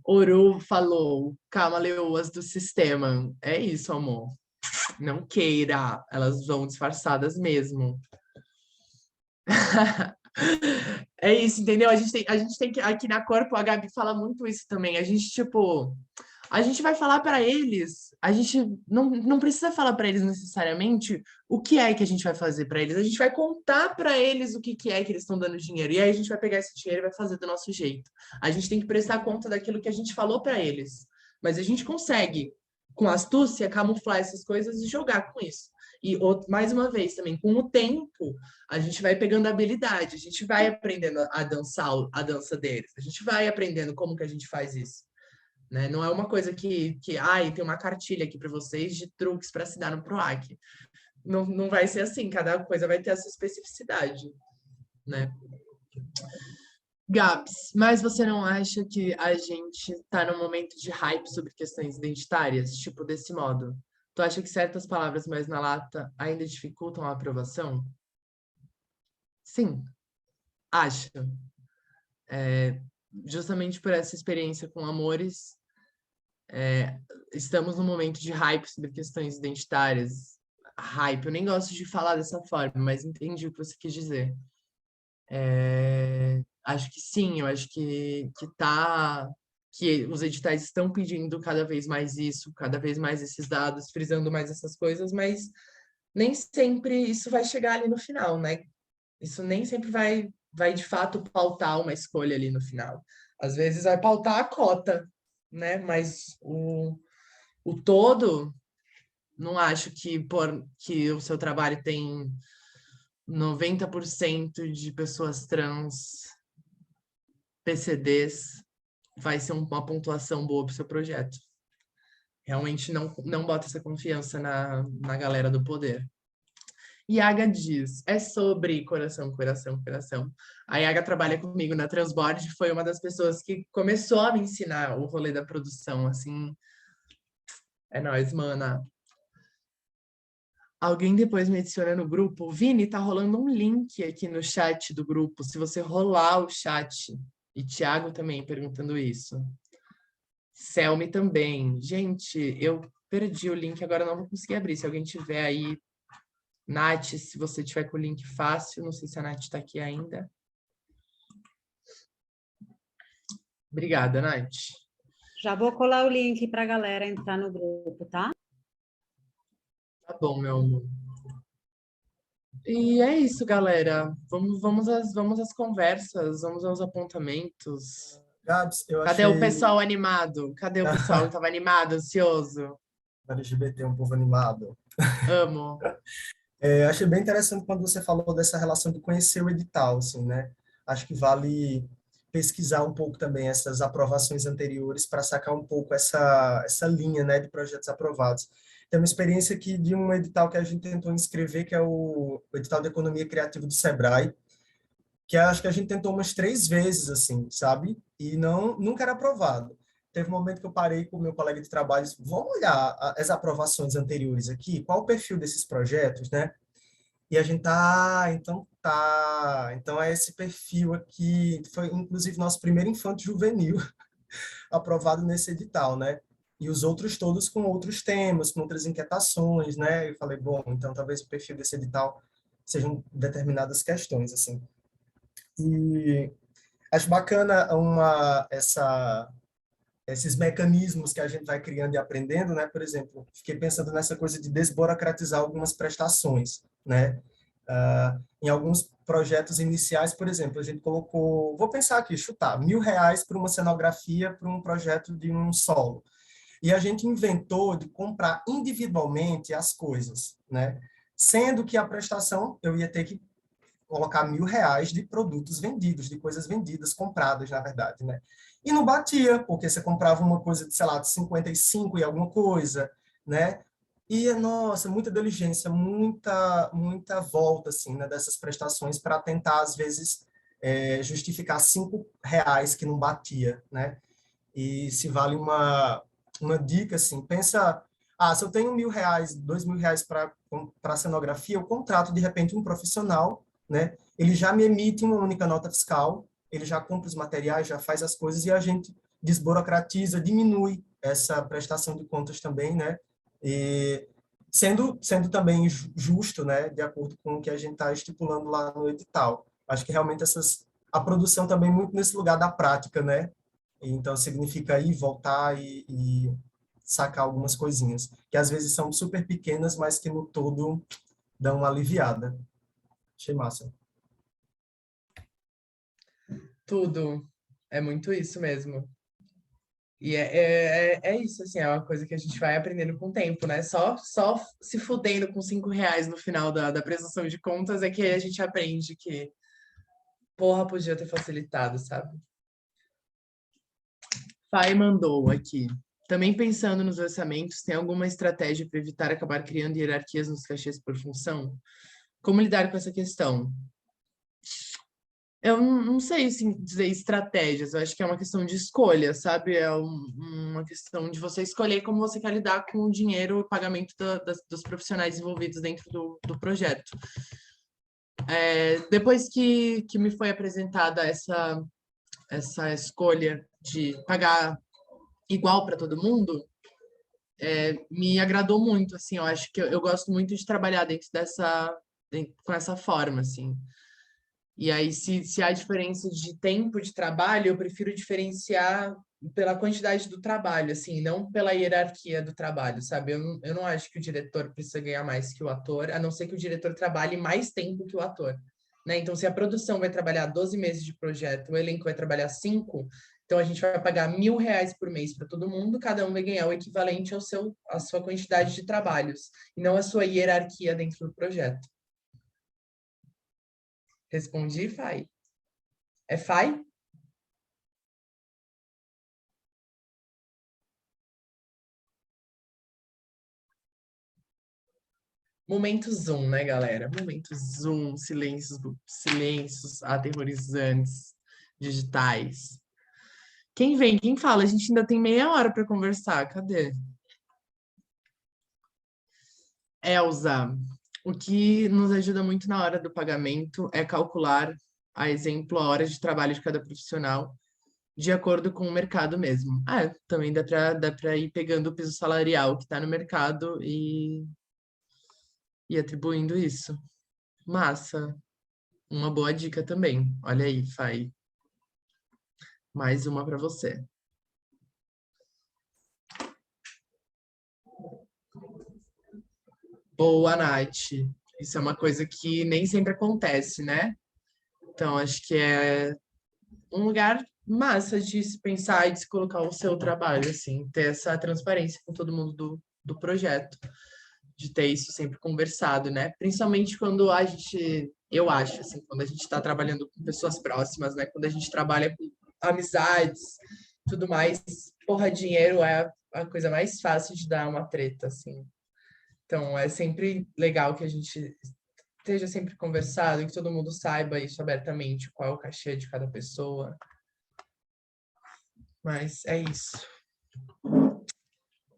Oru falou, calma, leoas do sistema. É isso, amor. Não queira, elas vão disfarçadas mesmo. É isso, entendeu? A gente tem que, aqui na Corpo, a Gabi fala muito isso também. A gente, tipo, a gente vai falar para eles, a gente não precisa falar para eles necessariamente o que é que a gente vai fazer para eles. A gente vai contar para eles o que é que eles estão dando dinheiro. E aí a gente vai pegar esse dinheiro e vai fazer do nosso jeito. A gente tem que prestar conta daquilo que a gente falou para eles. Mas a gente consegue, com astúcia, camuflar essas coisas e jogar com isso. E mais uma vez também, com o tempo, a gente vai pegando habilidade, a gente vai aprendendo a dançar a dança deles, a gente vai aprendendo como que a gente faz isso. Né? Não é uma coisa que tem uma cartilha aqui para vocês de truques para se dar no PROAC. Não vai ser assim, cada coisa vai ter a sua especificidade. Né? Gabs, mas você não acha que a gente está num momento de hype sobre questões identitárias, tipo desse modo? Tu acha que certas palavras mais na lata ainda dificultam a aprovação? Sim, acho. Justamente por essa experiência com Amores, estamos num momento de hype sobre questões identitárias. Hype, eu nem gosto de falar dessa forma, mas entendi o que você quis dizer. Acho que sim, eu acho que os editais estão pedindo cada vez mais isso, cada vez mais esses dados, frisando mais essas coisas, mas nem sempre isso vai chegar ali no final, né? Isso nem sempre vai de fato pautar uma escolha ali no final. Às vezes vai pautar a cota, né? Mas o todo, não acho que o seu trabalho tem 90% de pessoas trans, PCDs, vai ser uma pontuação boa para o seu projeto. Realmente não bota essa confiança na galera do poder. Yaga diz, é sobre coração, coração, coração. A Yaga trabalha comigo na Transbord, foi uma das pessoas que começou a me ensinar o rolê da produção, assim. É nóis, mana. Alguém depois me adiciona no grupo. Vini, tá rolando um link aqui no chat do grupo. Se você rolar o chat. E Thiago também perguntando isso. Selmi também. Gente, eu perdi o link, agora não vou conseguir abrir. Se alguém tiver aí, Nath, se você tiver com o link fácil, não sei se a Nath está aqui ainda. Obrigada, Nath. Já vou colar o link para a galera entrar no grupo, tá? Tá bom, meu amor. E é isso, galera. Vamos às conversas, vamos aos apontamentos. Gabs, eu Cadê o achei pessoal animado? Cadê o pessoal que estava animado, ansioso? LGBT um povo animado. Amo. Achei bem interessante quando você falou dessa relação de conhecer o edital, assim, né? Acho que vale pesquisar um pouco também essas aprovações anteriores para sacar um pouco essa linha, né, de projetos aprovados. Tem uma experiência aqui de um edital que a gente tentou inscrever, que é o edital de Economia Criativa do Sebrae, que acho que a gente tentou umas 3 vezes, assim, sabe? E nunca era aprovado. Teve um momento que eu parei com o meu colega de trabalho e disse, vamos olhar as aprovações anteriores aqui, qual o perfil desses projetos, né? E a gente então é esse perfil aqui, foi inclusive nosso primeiro infanto juvenil aprovado nesse edital, né? E os outros todos com outros temas, com outras inquietações, né? Eu falei, bom, então talvez o perfil desse edital sejam determinadas questões, assim. E acho bacana esses mecanismos que a gente vai criando e aprendendo, né? Por exemplo, fiquei pensando nessa coisa de desburocratizar algumas prestações, né? Em alguns projetos iniciais, por exemplo, a gente colocou, vou pensar aqui, chutar, R$ 1.000 para uma cenografia para um projeto de um solo. E a gente inventou de comprar individualmente as coisas, né? Sendo que a prestação eu ia ter que colocar R$ 1.000 de produtos vendidos, de coisas vendidas, compradas, na verdade, né? E não batia, porque você comprava uma coisa de, sei lá, de 55 e alguma coisa, né? E, nossa, muita diligência, muita volta, assim, né, dessas prestações para tentar, às vezes, justificar R$ 5 que não batia, né? E se vale uma dica, assim, pensa, se eu tenho R$ 1.000, R$ 2.000 para cenografia, eu contrato, de repente, um profissional, né? Ele já me emite uma única nota fiscal, ele já compra os materiais, já faz as coisas e a gente desburocratiza, diminui essa prestação de contas também, né? E sendo também justo, né? De acordo com o que a gente está estipulando lá no edital. Acho que realmente a produção também muito nesse lugar da prática, né? Então significa ir, voltar e sacar algumas coisinhas, que às vezes são super pequenas, mas que no todo dão uma aliviada. Achei massa. Tudo. É muito isso mesmo. E é isso, assim, é uma coisa que a gente vai aprendendo com o tempo, né? Só se fudendo com R$ 5 no final da prestação de contas é que a gente aprende que, porra, podia ter facilitado, sabe? Pai mandou aqui. Também pensando nos orçamentos, tem alguma estratégia para evitar acabar criando hierarquias nos cachês por função? Como lidar com essa questão? Eu não sei assim, dizer estratégias, eu acho que é uma questão de escolha, sabe? Uma questão de você escolher como você quer lidar com o dinheiro e pagamento dos profissionais envolvidos dentro do projeto. Depois que me foi apresentada essa escolha de pagar igual para todo mundo, me agradou muito, assim, eu acho que eu gosto muito de trabalhar com essa forma, assim. E aí, se há diferença de tempo de trabalho, eu prefiro diferenciar pela quantidade do trabalho, assim, não pela hierarquia do trabalho, sabe? Eu não acho que o diretor precisa ganhar mais que o ator, a não ser que o diretor trabalhe mais tempo que o ator, né? Então, se a produção vai trabalhar 12 meses de projeto, o elenco vai trabalhar 5, então a gente vai pagar R$ 1.000 por mês para todo mundo, cada um vai ganhar o equivalente à sua quantidade de trabalhos, e não a sua hierarquia dentro do projeto. Respondi, Fai. É Fai? Momento zoom, né, galera? Momento zoom, silêncios aterrorizantes, digitais. Quem vem? Quem fala? A gente ainda tem meia hora para conversar. Cadê? Elza, o que nos ajuda muito na hora do pagamento é calcular, a exemplo, a hora de trabalho de cada profissional de acordo com o mercado mesmo. Também dá para ir pegando o piso salarial que está no mercado e atribuindo isso. Massa. Uma boa dica também. Olha aí, Fai. Mais uma para você. Boa, Nath. Isso é uma coisa que nem sempre acontece, né? Então, acho que é um lugar massa de se pensar e de se colocar o seu trabalho, assim, ter essa transparência com todo mundo do projeto, de ter isso sempre conversado, né? Principalmente quando eu acho, assim, quando a gente está trabalhando com pessoas próximas, né? Quando a gente trabalha com amizades, tudo mais, porra, dinheiro é a coisa mais fácil de dar uma treta, assim. Então, é sempre legal que a gente esteja sempre conversado, que todo mundo saiba isso abertamente, qual é o cachê de cada pessoa. Mas é isso.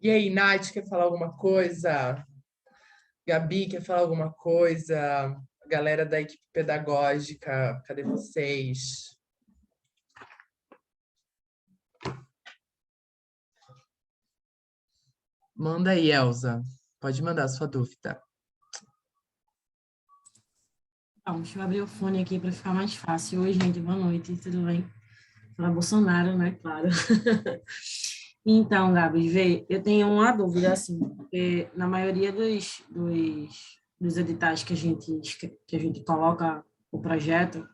E aí, Nath, quer falar alguma coisa? Gabi, quer falar alguma coisa? A galera da equipe pedagógica, cadê vocês? Manda aí, Elza. Pode mandar a sua dúvida. Bom, deixa eu abrir o fone aqui para ficar mais fácil. Oi, gente, boa noite, tudo bem? Fala Bolsonaro, né? Claro. Então, Gabi, vê, eu tenho uma dúvida, assim, porque na maioria dos editais que a gente coloca o projeto,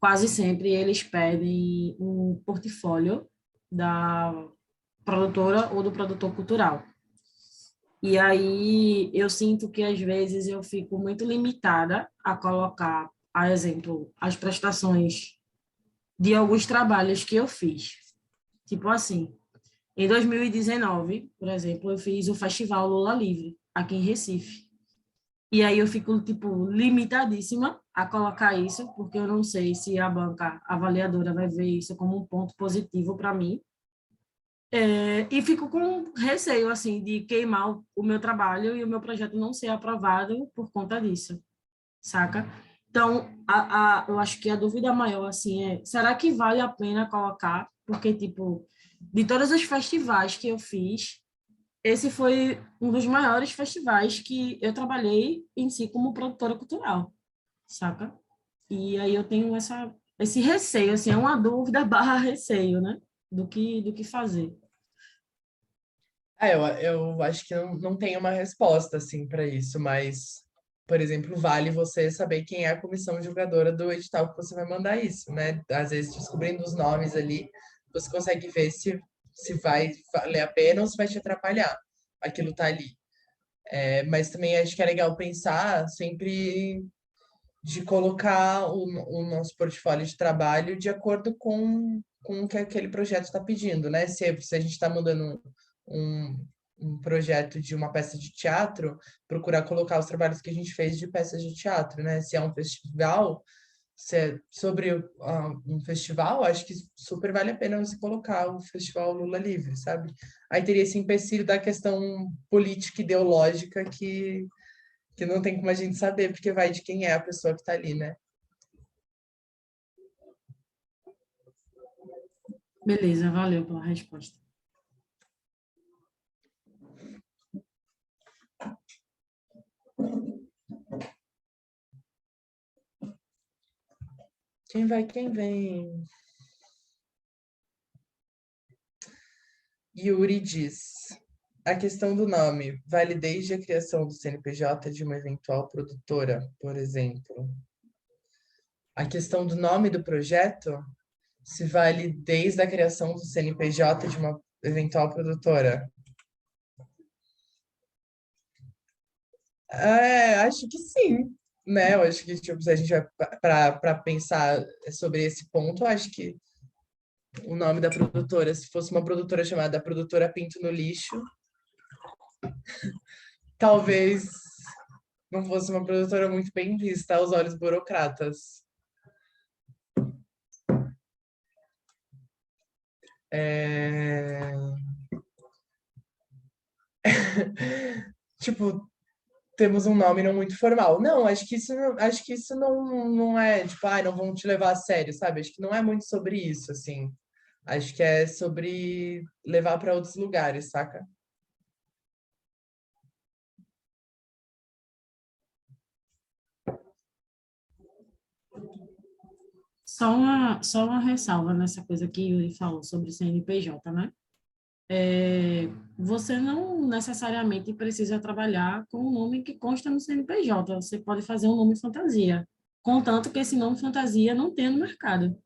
quase sempre eles pedem um portfólio da produtora ou do produtor cultural. E aí eu sinto que às vezes eu fico muito limitada a colocar, a exemplo, as prestações de alguns trabalhos que eu fiz. Tipo assim, em 2019, por exemplo, eu fiz o Festival Lula Livre, aqui em Recife. E aí eu fico, tipo, limitadíssima a colocar isso, porque eu não sei se a banca avaliadora vai ver isso como um ponto positivo para mim. E fico com receio, assim, de queimar o meu trabalho e o meu projeto não ser aprovado por conta disso, saca? Então, eu acho que a dúvida maior, assim, será que vale a pena colocar? Porque, tipo, de todos os festivais que eu fiz, esse foi um dos maiores festivais que eu trabalhei em si como produtora cultural, saca? E aí eu tenho esse receio, assim, é uma dúvida barra receio, né? Do que fazer. Eu acho que não tem uma resposta assim para isso, mas, por exemplo, vale você saber quem é a comissão julgadora do edital que você vai mandar isso, né? Às vezes, descobrindo os nomes ali, você consegue ver se vai valer a pena ou se vai te atrapalhar. Aquilo tá ali. Mas também acho que é legal pensar sempre de colocar o nosso portfólio de trabalho de acordo com o que aquele projeto está pedindo, né? Se a gente está mandando um, um projeto de uma peça de teatro, procurar colocar os trabalhos que a gente fez de peças de teatro, né? Se é um festival, se é sobre um festival, acho que super vale a pena você colocar o Festival Lula Livre, sabe? Aí teria esse empecilho da questão política ideológica que não tem como a gente saber, porque vai de quem é a pessoa que está ali, né? Beleza, valeu pela resposta. Quem vai, quem vem? Yuri diz: a questão do nome vale desde a criação do CNPJ de uma eventual produtora, por exemplo. A questão do nome do projeto se vale desde a criação do CNPJ de uma eventual produtora. Acho que sim, né? Eu acho que tipo, se a gente vai para pensar sobre esse ponto, eu acho que o nome da produtora, se fosse uma produtora chamada Produtora Pinto no Lixo, talvez não fosse uma produtora muito bem vista aos olhos burocratas. Tipo, temos um nome não muito formal. Não, acho que isso não é, tipo, não vão te levar a sério, sabe? Acho que não é muito sobre isso, assim. Acho que é sobre levar para outros lugares, saca? Só uma ressalva nessa coisa que Yuri falou sobre o CNPJ, né? Você não necessariamente precisa trabalhar com o nome que consta no CNPJ. Você pode fazer um nome fantasia, contanto que esse nome fantasia não tenha no mercado.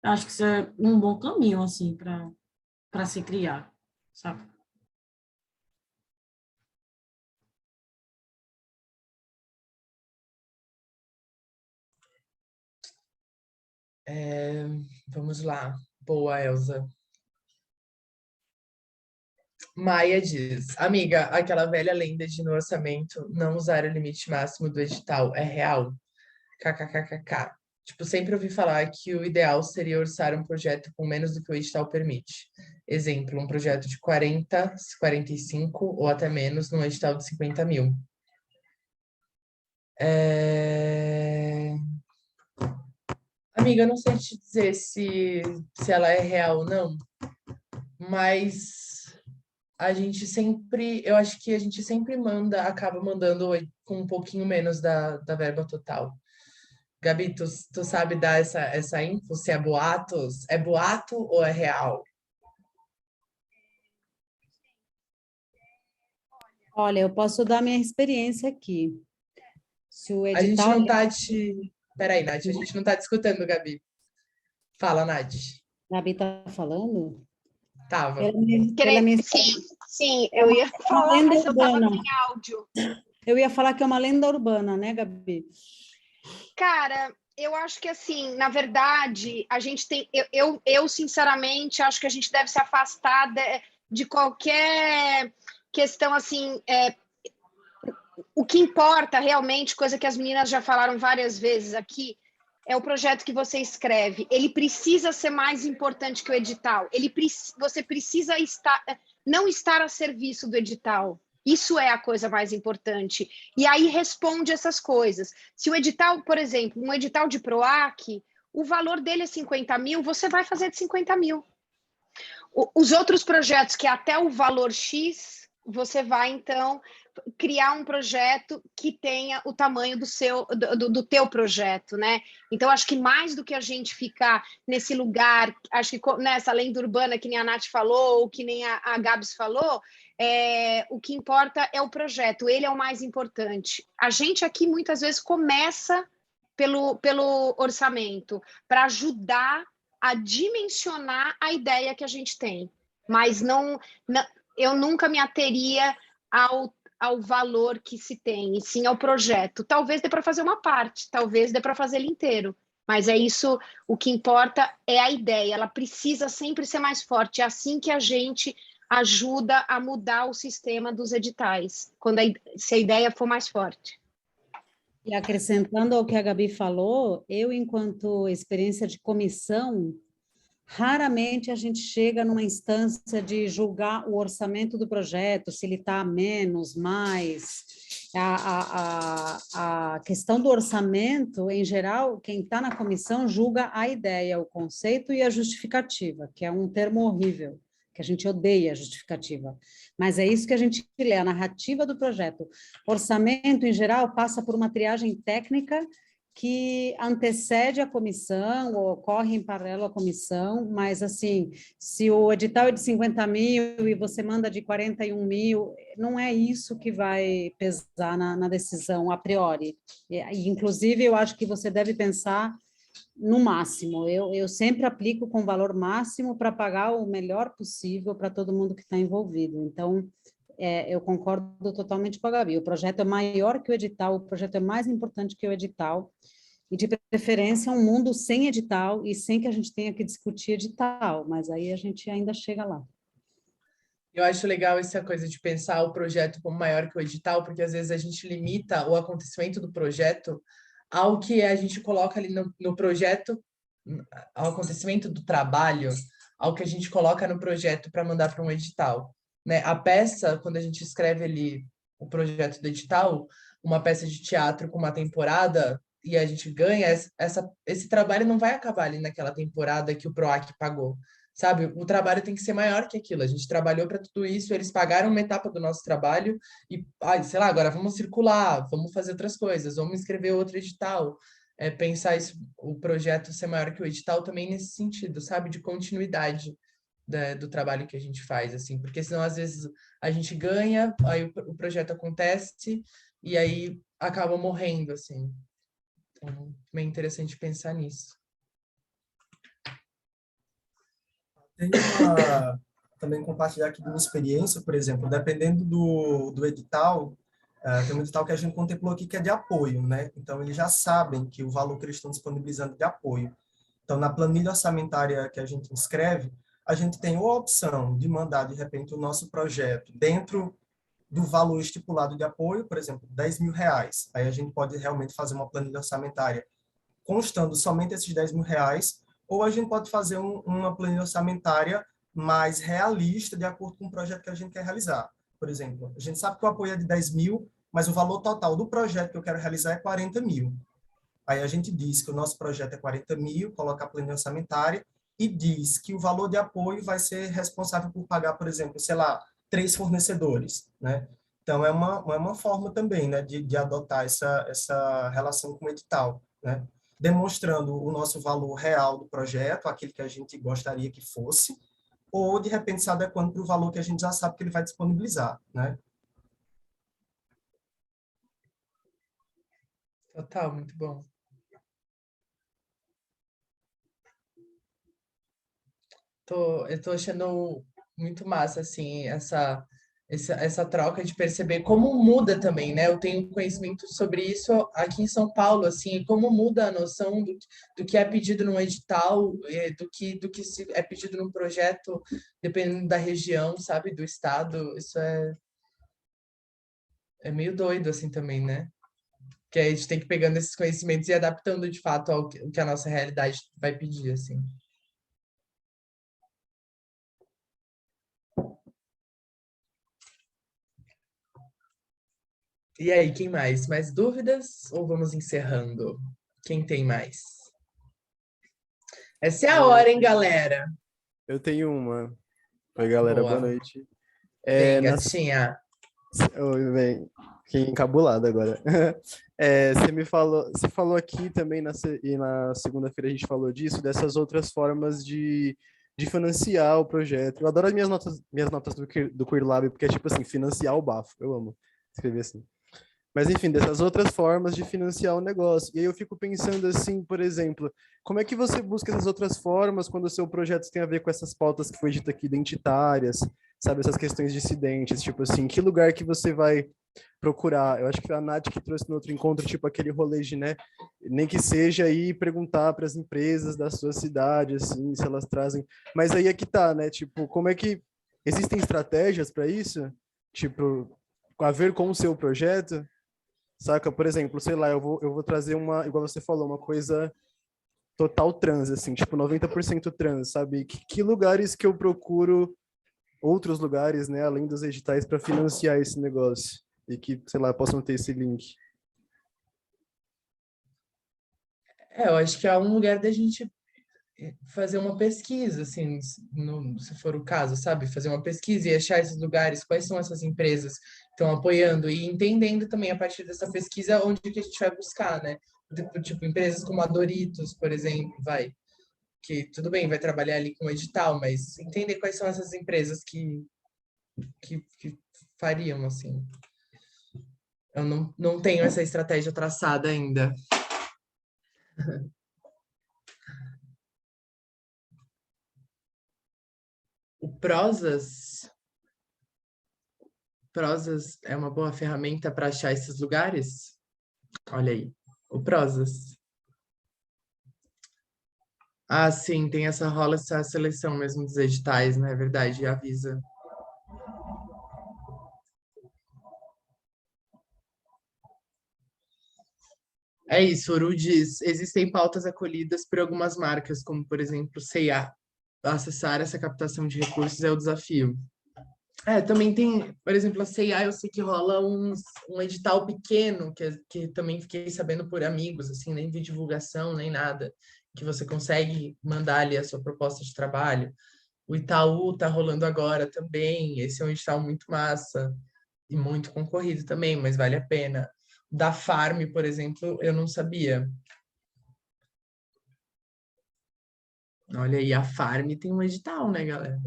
Acho que isso é um bom caminho, assim, para se criar, sabe? Vamos lá. Boa, Elza. Maia diz: amiga, aquela velha lenda de no orçamento não usar o limite máximo do edital é real? KKKKK. Tipo, sempre ouvi falar que o ideal seria orçar um projeto com menos do que o edital permite. Exemplo, um projeto de 40, 45 ou até menos num edital de 50 mil. Amiga, eu não sei te dizer se ela é real ou não, mas eu acho que a gente sempre acaba mandando com um pouquinho menos da verba total. Gabi, tu sabe dar essa info, se é boatos? É boato ou é real? Olha, eu posso dar minha experiência aqui. Se o A gente edital... não tá te... Peraí, Nath, a gente não tá te escutando, Gabi. Fala, Nath. Gabi está falando? Tava. Pela minha Sim, sim, É eu ia é uma falar, lenda mas eu estava urbana. sem áudio. Eu ia falar que é uma lenda urbana, né, Gabi? Cara, eu acho que assim, na verdade, a gente tem. Eu sinceramente acho que a gente deve se afastar de qualquer questão assim. O que importa realmente, coisa que as meninas já falaram várias vezes aqui, é o projeto que você escreve. Ele precisa ser mais importante que o edital. Você precisa não estar a serviço do edital. Isso é a coisa mais importante. E aí responde essas coisas. Se o edital, por exemplo, um edital de PROAC, o valor dele é 50 mil, você vai fazer de 50 mil. Os outros projetos, que é até o valor X, você vai, então, criar um projeto que tenha o tamanho do teu projeto, né? Então, acho que mais do que a gente ficar nesse lugar, acho que nessa lenda urbana que nem a Nath falou, ou que nem a Gabs falou, o que importa é o projeto, ele é o mais importante. A gente aqui, muitas vezes, começa pelo orçamento, para ajudar a dimensionar a ideia que a gente tem. Mas eu nunca me ateria ao valor que se tem, e sim ao projeto. Talvez dê para fazer uma parte, talvez dê para fazer ele inteiro. Mas é isso, o que importa é a ideia, ela precisa sempre ser mais forte. É assim que a gente ajuda a mudar o sistema dos editais, se a ideia for mais forte. E acrescentando ao que a Gabi falou, eu, enquanto experiência de comissão, raramente a gente chega numa instância de julgar o orçamento do projeto, se ele está menos, mais. A questão do orçamento, em geral, quem está na comissão julga a ideia, o conceito e a justificativa, que é um termo horrível, que a gente odeia a justificativa. Mas é isso que a gente lê, a narrativa do projeto. Orçamento, em geral, passa por uma triagem técnica que antecede a comissão, ou ocorre em paralelo à comissão, mas, assim, se o edital é de 50 mil e você manda de 41 mil, não é isso que vai pesar na decisão a priori. Inclusive, eu acho que você deve pensar no máximo. Eu sempre aplico com valor máximo para pagar o melhor possível para todo mundo que está envolvido. Então, eu concordo totalmente com a Gabi. O projeto é maior que o edital, o projeto é mais importante que o edital, e de preferência um mundo sem edital e sem que a gente tenha que discutir edital, mas aí a gente ainda chega lá. Eu acho legal essa coisa de pensar o projeto como maior que o edital, porque às vezes a gente limita o acontecimento do projeto ao que a gente coloca ali no projeto, ao acontecimento do trabalho, ao que a gente coloca no projeto para mandar para um edital, né? A peça, quando a gente escreve ali o projeto do edital, uma peça de teatro com uma temporada, e a gente ganha, esse trabalho não vai acabar ali naquela temporada que o PROAC pagou, sabe? O trabalho tem que ser maior que aquilo. A gente trabalhou para tudo isso, eles pagaram uma etapa do nosso trabalho e, sei lá, agora vamos circular, vamos fazer outras coisas, vamos escrever outro edital. Pensar isso, o projeto ser maior que o edital também nesse sentido, sabe? De continuidade do trabalho que a gente faz, assim, porque senão às vezes a gente ganha, aí o projeto acontece e aí acaba morrendo, assim. Então, é interessante pensar nisso. Tem também compartilhar aqui de uma experiência, por exemplo, dependendo do edital, tem um edital que a gente contemplou aqui que é de apoio, né? Então, eles já sabem que o valor que eles estão disponibilizando de apoio. Então, na planilha orçamentária que a gente inscreve, a gente tem ou a opção de mandar, de repente, o nosso projeto dentro do valor estipulado de apoio, por exemplo, R$ 10.000. Aí a gente pode realmente fazer uma planilha orçamentária constando somente esses R$ 10.000, ou a gente pode fazer uma planilha orçamentária mais realista, de acordo com o projeto que a gente quer realizar. Por exemplo, a gente sabe que o apoio é de 10 mil, mas o valor total do projeto que eu quero realizar é 40 mil. Aí a gente diz que o nosso projeto é 40 mil, coloca a planilha orçamentária e diz que o valor de apoio vai ser responsável por pagar, por exemplo, sei lá, 3 fornecedores, né? Então, é uma forma também, né, de adotar essa relação com o edital, né? Demonstrando o nosso valor real do projeto, aquele que a gente gostaria que fosse, ou, de repente, se adequando para o valor que a gente já sabe que ele vai disponibilizar, né? Total, muito bom. Eu tô achando muito massa, assim, essa troca de perceber como muda também, né? Eu tenho conhecimento sobre isso aqui em São Paulo, assim, e como muda a noção do que é pedido num edital, do que é pedido num projeto, dependendo da região, sabe, do estado. Isso é meio doido, assim, também, né? Que a gente tem que ir pegando esses conhecimentos e adaptando, de fato, ao que a nossa realidade vai pedir, assim. E aí, quem mais? Mais dúvidas ou vamos encerrando? Quem tem mais? Essa é a hora, hein, galera? Eu tenho uma. Oi, galera, boa Boa. noite. Vem, Na... gatinha. Oi, bem, fiquei encabulado agora. Você falou aqui também, e na segunda-feira a gente falou disso, dessas outras formas de financiar o projeto. Eu adoro as minhas notas do Queer Lab, porque é tipo assim, financiar o bafo. Eu amo escrever assim. Mas, enfim, dessas outras formas de financiar o negócio. E aí eu fico pensando assim, por exemplo, como é que você busca essas outras formas quando o seu projeto tem a ver com essas pautas que foi dita aqui, identitárias, sabe, essas questões dissidentes, tipo assim, que lugar que você vai procurar? Eu acho que foi a Nath que trouxe no outro encontro, tipo aquele rolê de, né, nem que seja aí perguntar para as empresas da sua cidade, assim, se elas trazem. Mas aí é que tá, né, tipo, como é que existem estratégias para isso? Tipo, a ver com o seu projeto? saca? Por exemplo, sei lá, eu vou trazer uma, igual você falou, uma coisa total trans, assim, tipo 90% trans, sabe? Que lugares que eu procuro, outros lugares, né, além dos editais, para financiar esse negócio? E que, sei lá, possam ter esse link. Eu acho que é um lugar da gente fazer uma pesquisa, assim, se for o caso, sabe? Fazer uma pesquisa e achar esses lugares, quais são essas empresas que estão apoiando e entendendo também a partir dessa pesquisa onde que a gente vai buscar, né? Tipo, empresas como a Doritos, por exemplo, que tudo bem, vai trabalhar ali com edital, mas entender quais são essas empresas que fariam, assim. Eu não tenho essa estratégia traçada ainda. O Prozas é uma boa ferramenta para achar esses lugares? Olha aí, o Prozas. Ah, sim, rola essa seleção mesmo dos editais, não é verdade? Avisa. É isso, Uru diz, existem pautas acolhidas por algumas marcas, como por exemplo C&A. Acessar essa captação de recursos é o desafio. Também tem, por exemplo, a C&A, eu sei que rola um edital pequeno, que também fiquei sabendo por amigos, assim, nem vi divulgação, nem nada, que você consegue mandar ali a sua proposta de trabalho. O Itaú tá rolando agora também, esse é um edital muito massa e muito concorrido também, mas vale a pena. Da Farm, por exemplo, eu não sabia. Olha aí, a Farm tem um edital, né, galera?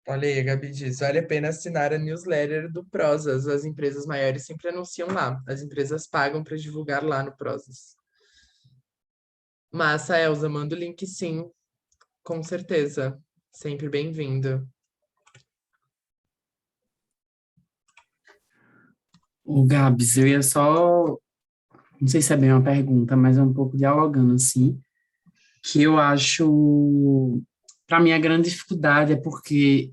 Olha aí, a Gabi diz, vale a pena assinar a newsletter do Prozas. As empresas maiores sempre anunciam lá. As empresas pagam para divulgar lá no Prozas. Massa, Elza, manda o link sim, com certeza. Sempre bem-vindo. O Gabs, eu ia só, não sei se é bem uma pergunta, mas é um pouco dialogando assim, que eu acho, para mim a grande dificuldade é porque,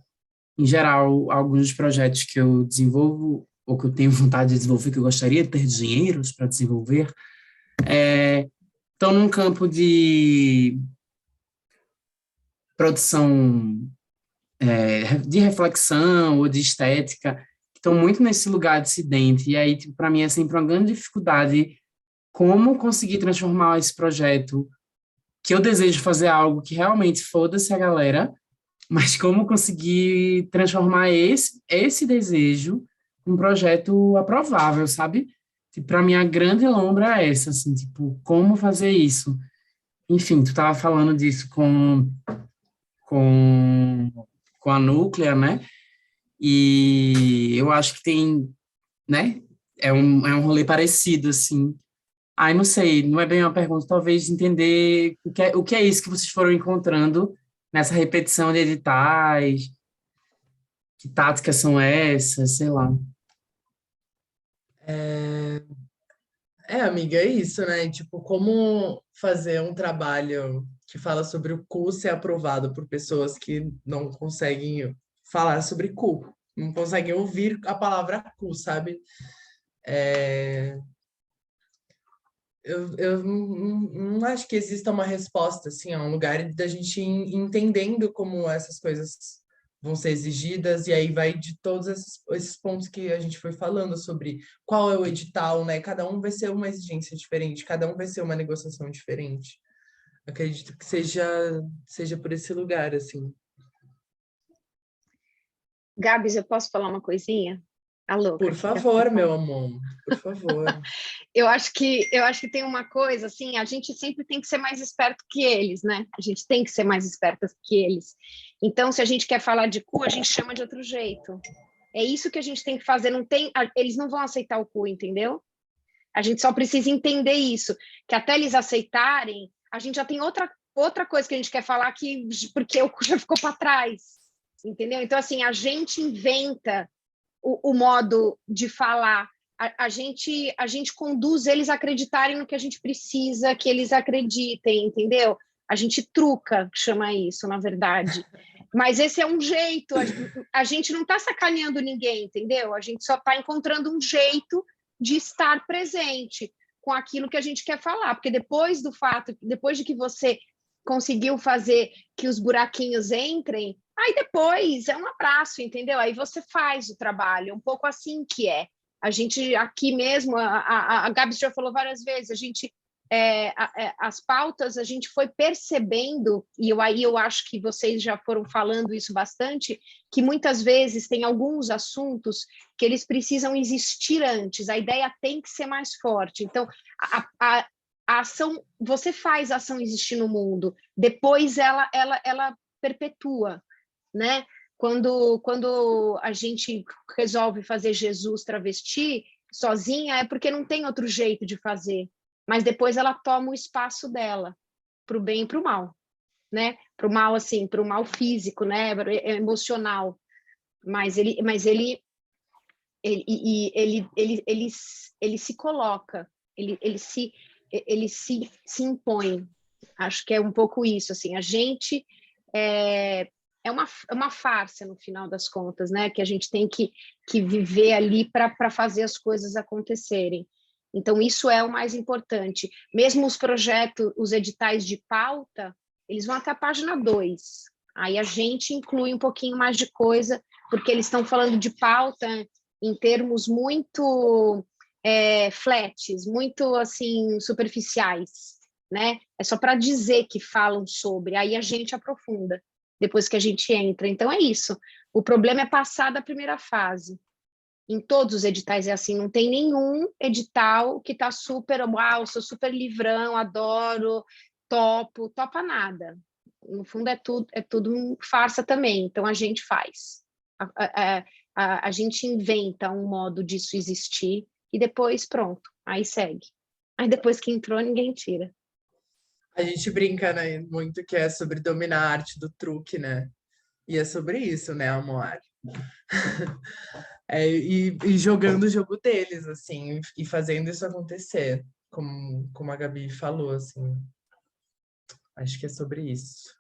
em geral, alguns dos projetos que eu desenvolvo ou que eu tenho vontade de desenvolver, que eu gostaria de ter dinheiros para desenvolver, estão num campo de produção, de reflexão ou de estética, que estão muito nesse lugar dissidente. E aí, tipo, para mim, é sempre uma grande dificuldade como conseguir transformar esse projeto, que eu desejo fazer algo que realmente foda-se a galera, mas como conseguir transformar esse desejo num projeto aprovável, sabe? Tipo, para mim, a grande lombra é essa, assim, tipo, como fazer isso? Enfim, tu estava falando disso com, com a Núclea, né? E eu acho que tem, né? É um rolê parecido, assim. Ai, não sei, não é bem uma pergunta, talvez entender o que é isso que vocês foram encontrando nessa repetição de editais, que táticas são essas, sei lá. Amiga, é isso, né? Tipo, como fazer um trabalho que fala sobre o cu ser aprovado por pessoas que não conseguem falar sobre cu, não conseguem ouvir a palavra cu, sabe? É, eu não acho que exista uma resposta, assim, é um lugar da gente ir entendendo como essas coisas vão ser exigidas, e aí vai de todos esses pontos que a gente foi falando sobre qual é o edital, né? Cada um vai ser uma exigência diferente, cada um vai ser uma negociação diferente. Acredito que seja por esse lugar, assim. Gabs, eu posso falar uma coisinha? Alô, Por favor, meu amor, por favor. Eu acho que tem uma coisa assim, a gente sempre tem que ser mais esperto que eles, né? A gente tem que ser mais esperto que eles. Então, se a gente quer falar de cu, a gente chama de outro jeito. É isso que a gente tem que fazer, eles não vão aceitar o cu, entendeu? A gente só precisa entender isso, que até eles aceitarem, a gente já tem outra coisa que a gente quer falar porque o cu já ficou para trás, entendeu? Então, assim, a gente inventa o modo de falar, a gente conduz eles a acreditarem no que a gente precisa que eles acreditem, entendeu? A gente truca, chama isso, na verdade. Mas esse é um jeito, a gente não está sacaneando ninguém, entendeu? A gente só está encontrando um jeito de estar presente com aquilo que a gente quer falar, porque depois de que você conseguiu fazer que os buraquinhos entrem, aí depois é um abraço, entendeu? Aí você faz o trabalho, é um pouco assim que é. A gente aqui mesmo, a Gabi já falou várias vezes, a gente as pautas a gente foi percebendo, e aí eu acho que vocês já foram falando isso bastante, que muitas vezes tem alguns assuntos que eles precisam existir antes, a ideia tem que ser mais forte. Então, a ação, você faz a ação existir no mundo, depois ela perpetua, né? Quando a gente resolve fazer Jesus travesti sozinha, é porque não tem outro jeito de fazer. Mas depois ela toma o espaço dela, para o bem e para o mal, né? Para o mal, assim, para o mal físico, né? Emocional. Mas ele se coloca, ele se impõe. Acho que é um pouco isso, assim. A gente é uma farsa, no final das contas, né? Que a gente tem que viver ali para fazer as coisas acontecerem. Então, isso é o mais importante. Mesmo os projetos, os editais de pauta, eles vão até a página 2. Aí a gente inclui um pouquinho mais de coisa, porque eles estão falando de pauta em termos muito flats, muito assim superficiais, né? É só para dizer que falam sobre, aí a gente aprofunda depois que a gente entra. Então é isso. O problema é passar da primeira fase. Em todos os editais é assim, não tem nenhum edital que está super, uau, sou super livrão, adoro, topa nada. No fundo é tudo farsa também, então a gente faz. A gente inventa um modo disso existir e depois pronto, aí segue. Aí depois que entrou, ninguém tira. A gente brinca, né, muito que é sobre dominar a arte do truque, né? E é sobre isso, né, amor? E jogando o jogo deles, assim, e fazendo isso acontecer, como a Gabi falou, assim. Acho que é sobre isso.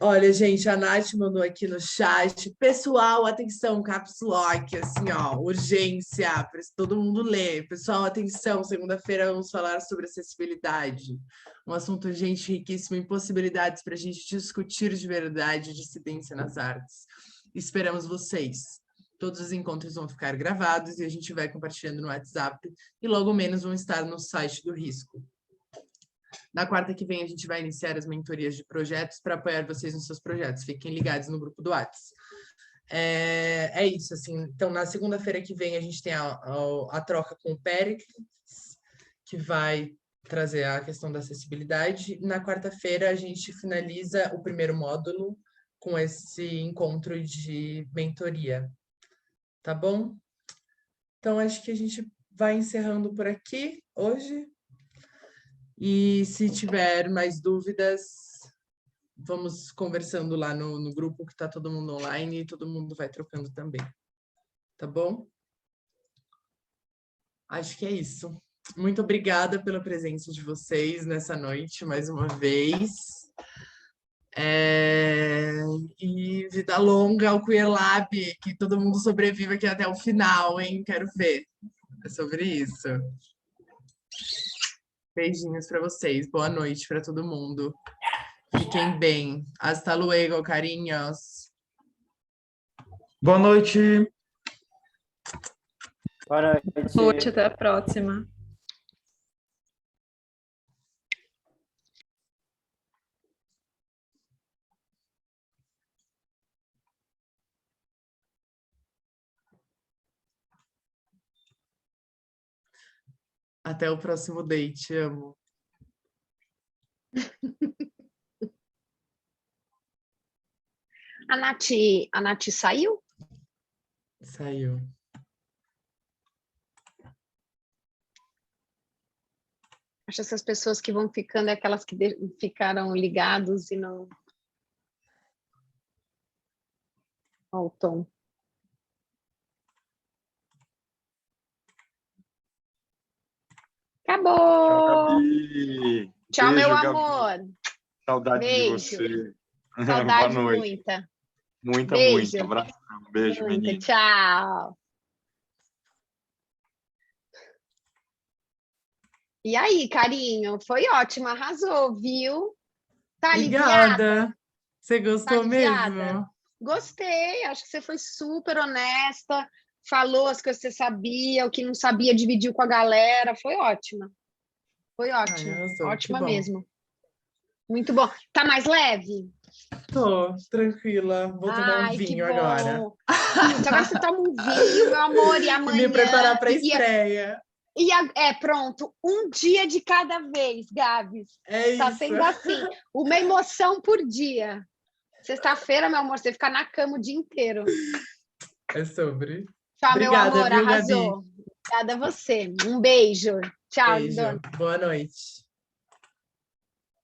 Olha, gente, a Nath mandou aqui no chat. Pessoal, atenção, caps lock, assim, ó, urgência, para todo mundo ler. Pessoal, atenção, segunda-feira vamos falar sobre acessibilidade. Um assunto urgente, riquíssimo, em possibilidades para a gente discutir de verdade dissidência nas artes. Esperamos vocês. Todos os encontros vão ficar gravados e a gente vai compartilhando no WhatsApp e logo menos vão estar no site do Risco. Na quarta que vem, a gente vai iniciar as mentorias de projetos para apoiar vocês nos seus projetos. Fiquem ligados no grupo do WhatsApp. É isso, assim. Então, na segunda-feira que vem, a gente tem a troca com o Péricles, que vai trazer a questão da acessibilidade. Na quarta-feira, a gente finaliza o primeiro módulo com esse encontro de mentoria. Tá bom? Então, acho que a gente vai encerrando por aqui hoje. E se tiver mais dúvidas, vamos conversando lá no grupo que está todo mundo online e todo mundo vai trocando também. Tá bom? Acho que é isso. Muito obrigada pela presença de vocês nessa noite, mais uma vez. E vida longa ao Queer Lab, que todo mundo sobreviva aqui até o final, hein? Quero ver. É sobre isso. Beijinhos para vocês. Boa noite para todo mundo. Fiquem bem. Hasta luego, carinhos. Boa noite. Boa Boa noite. noite, até a próxima. Até o próximo date, amo. A Nath saiu? Saiu. Acho que essas pessoas que vão ficando é aquelas que ficaram ligados e não... Olha o tom. Acabou! Tchau, Gabi. Tchau, meu Beijo, Gabi. amor. Saudade de Beijo. você. Saudade Boa noite. muita. Muita, Beijo. muita. Abração. Beijo, Muita. menino. Tchau. E aí, carinho? Foi ótimo, arrasou, viu? Tá aliviada? Obrigada. Você gostou aliviada? mesmo? Gostei, acho que você foi super honesta, falou as coisas que você sabia, o que não sabia, dividiu com a galera, foi ótima. Foi ótima, Ai, arrasou, que ótima bom. mesmo. Muito bom. Tá mais leve? Tô tranquila. Vou tomar um Ai, que vinho bom. agora. Isso, agora você toma um vinho, meu amor, e E amanhã... me preparar para a estreia. Pronto, um dia de cada vez, Gabs. É Tá isso. sendo assim, uma emoção por dia. Sexta-feira, meu amor, você fica na cama o dia inteiro. É sobre. Tchau, Obrigada, meu amor, viu, arrasou. Gabi? Obrigada a você. Um beijo. Tchau, Beijo. lindona. Boa noite.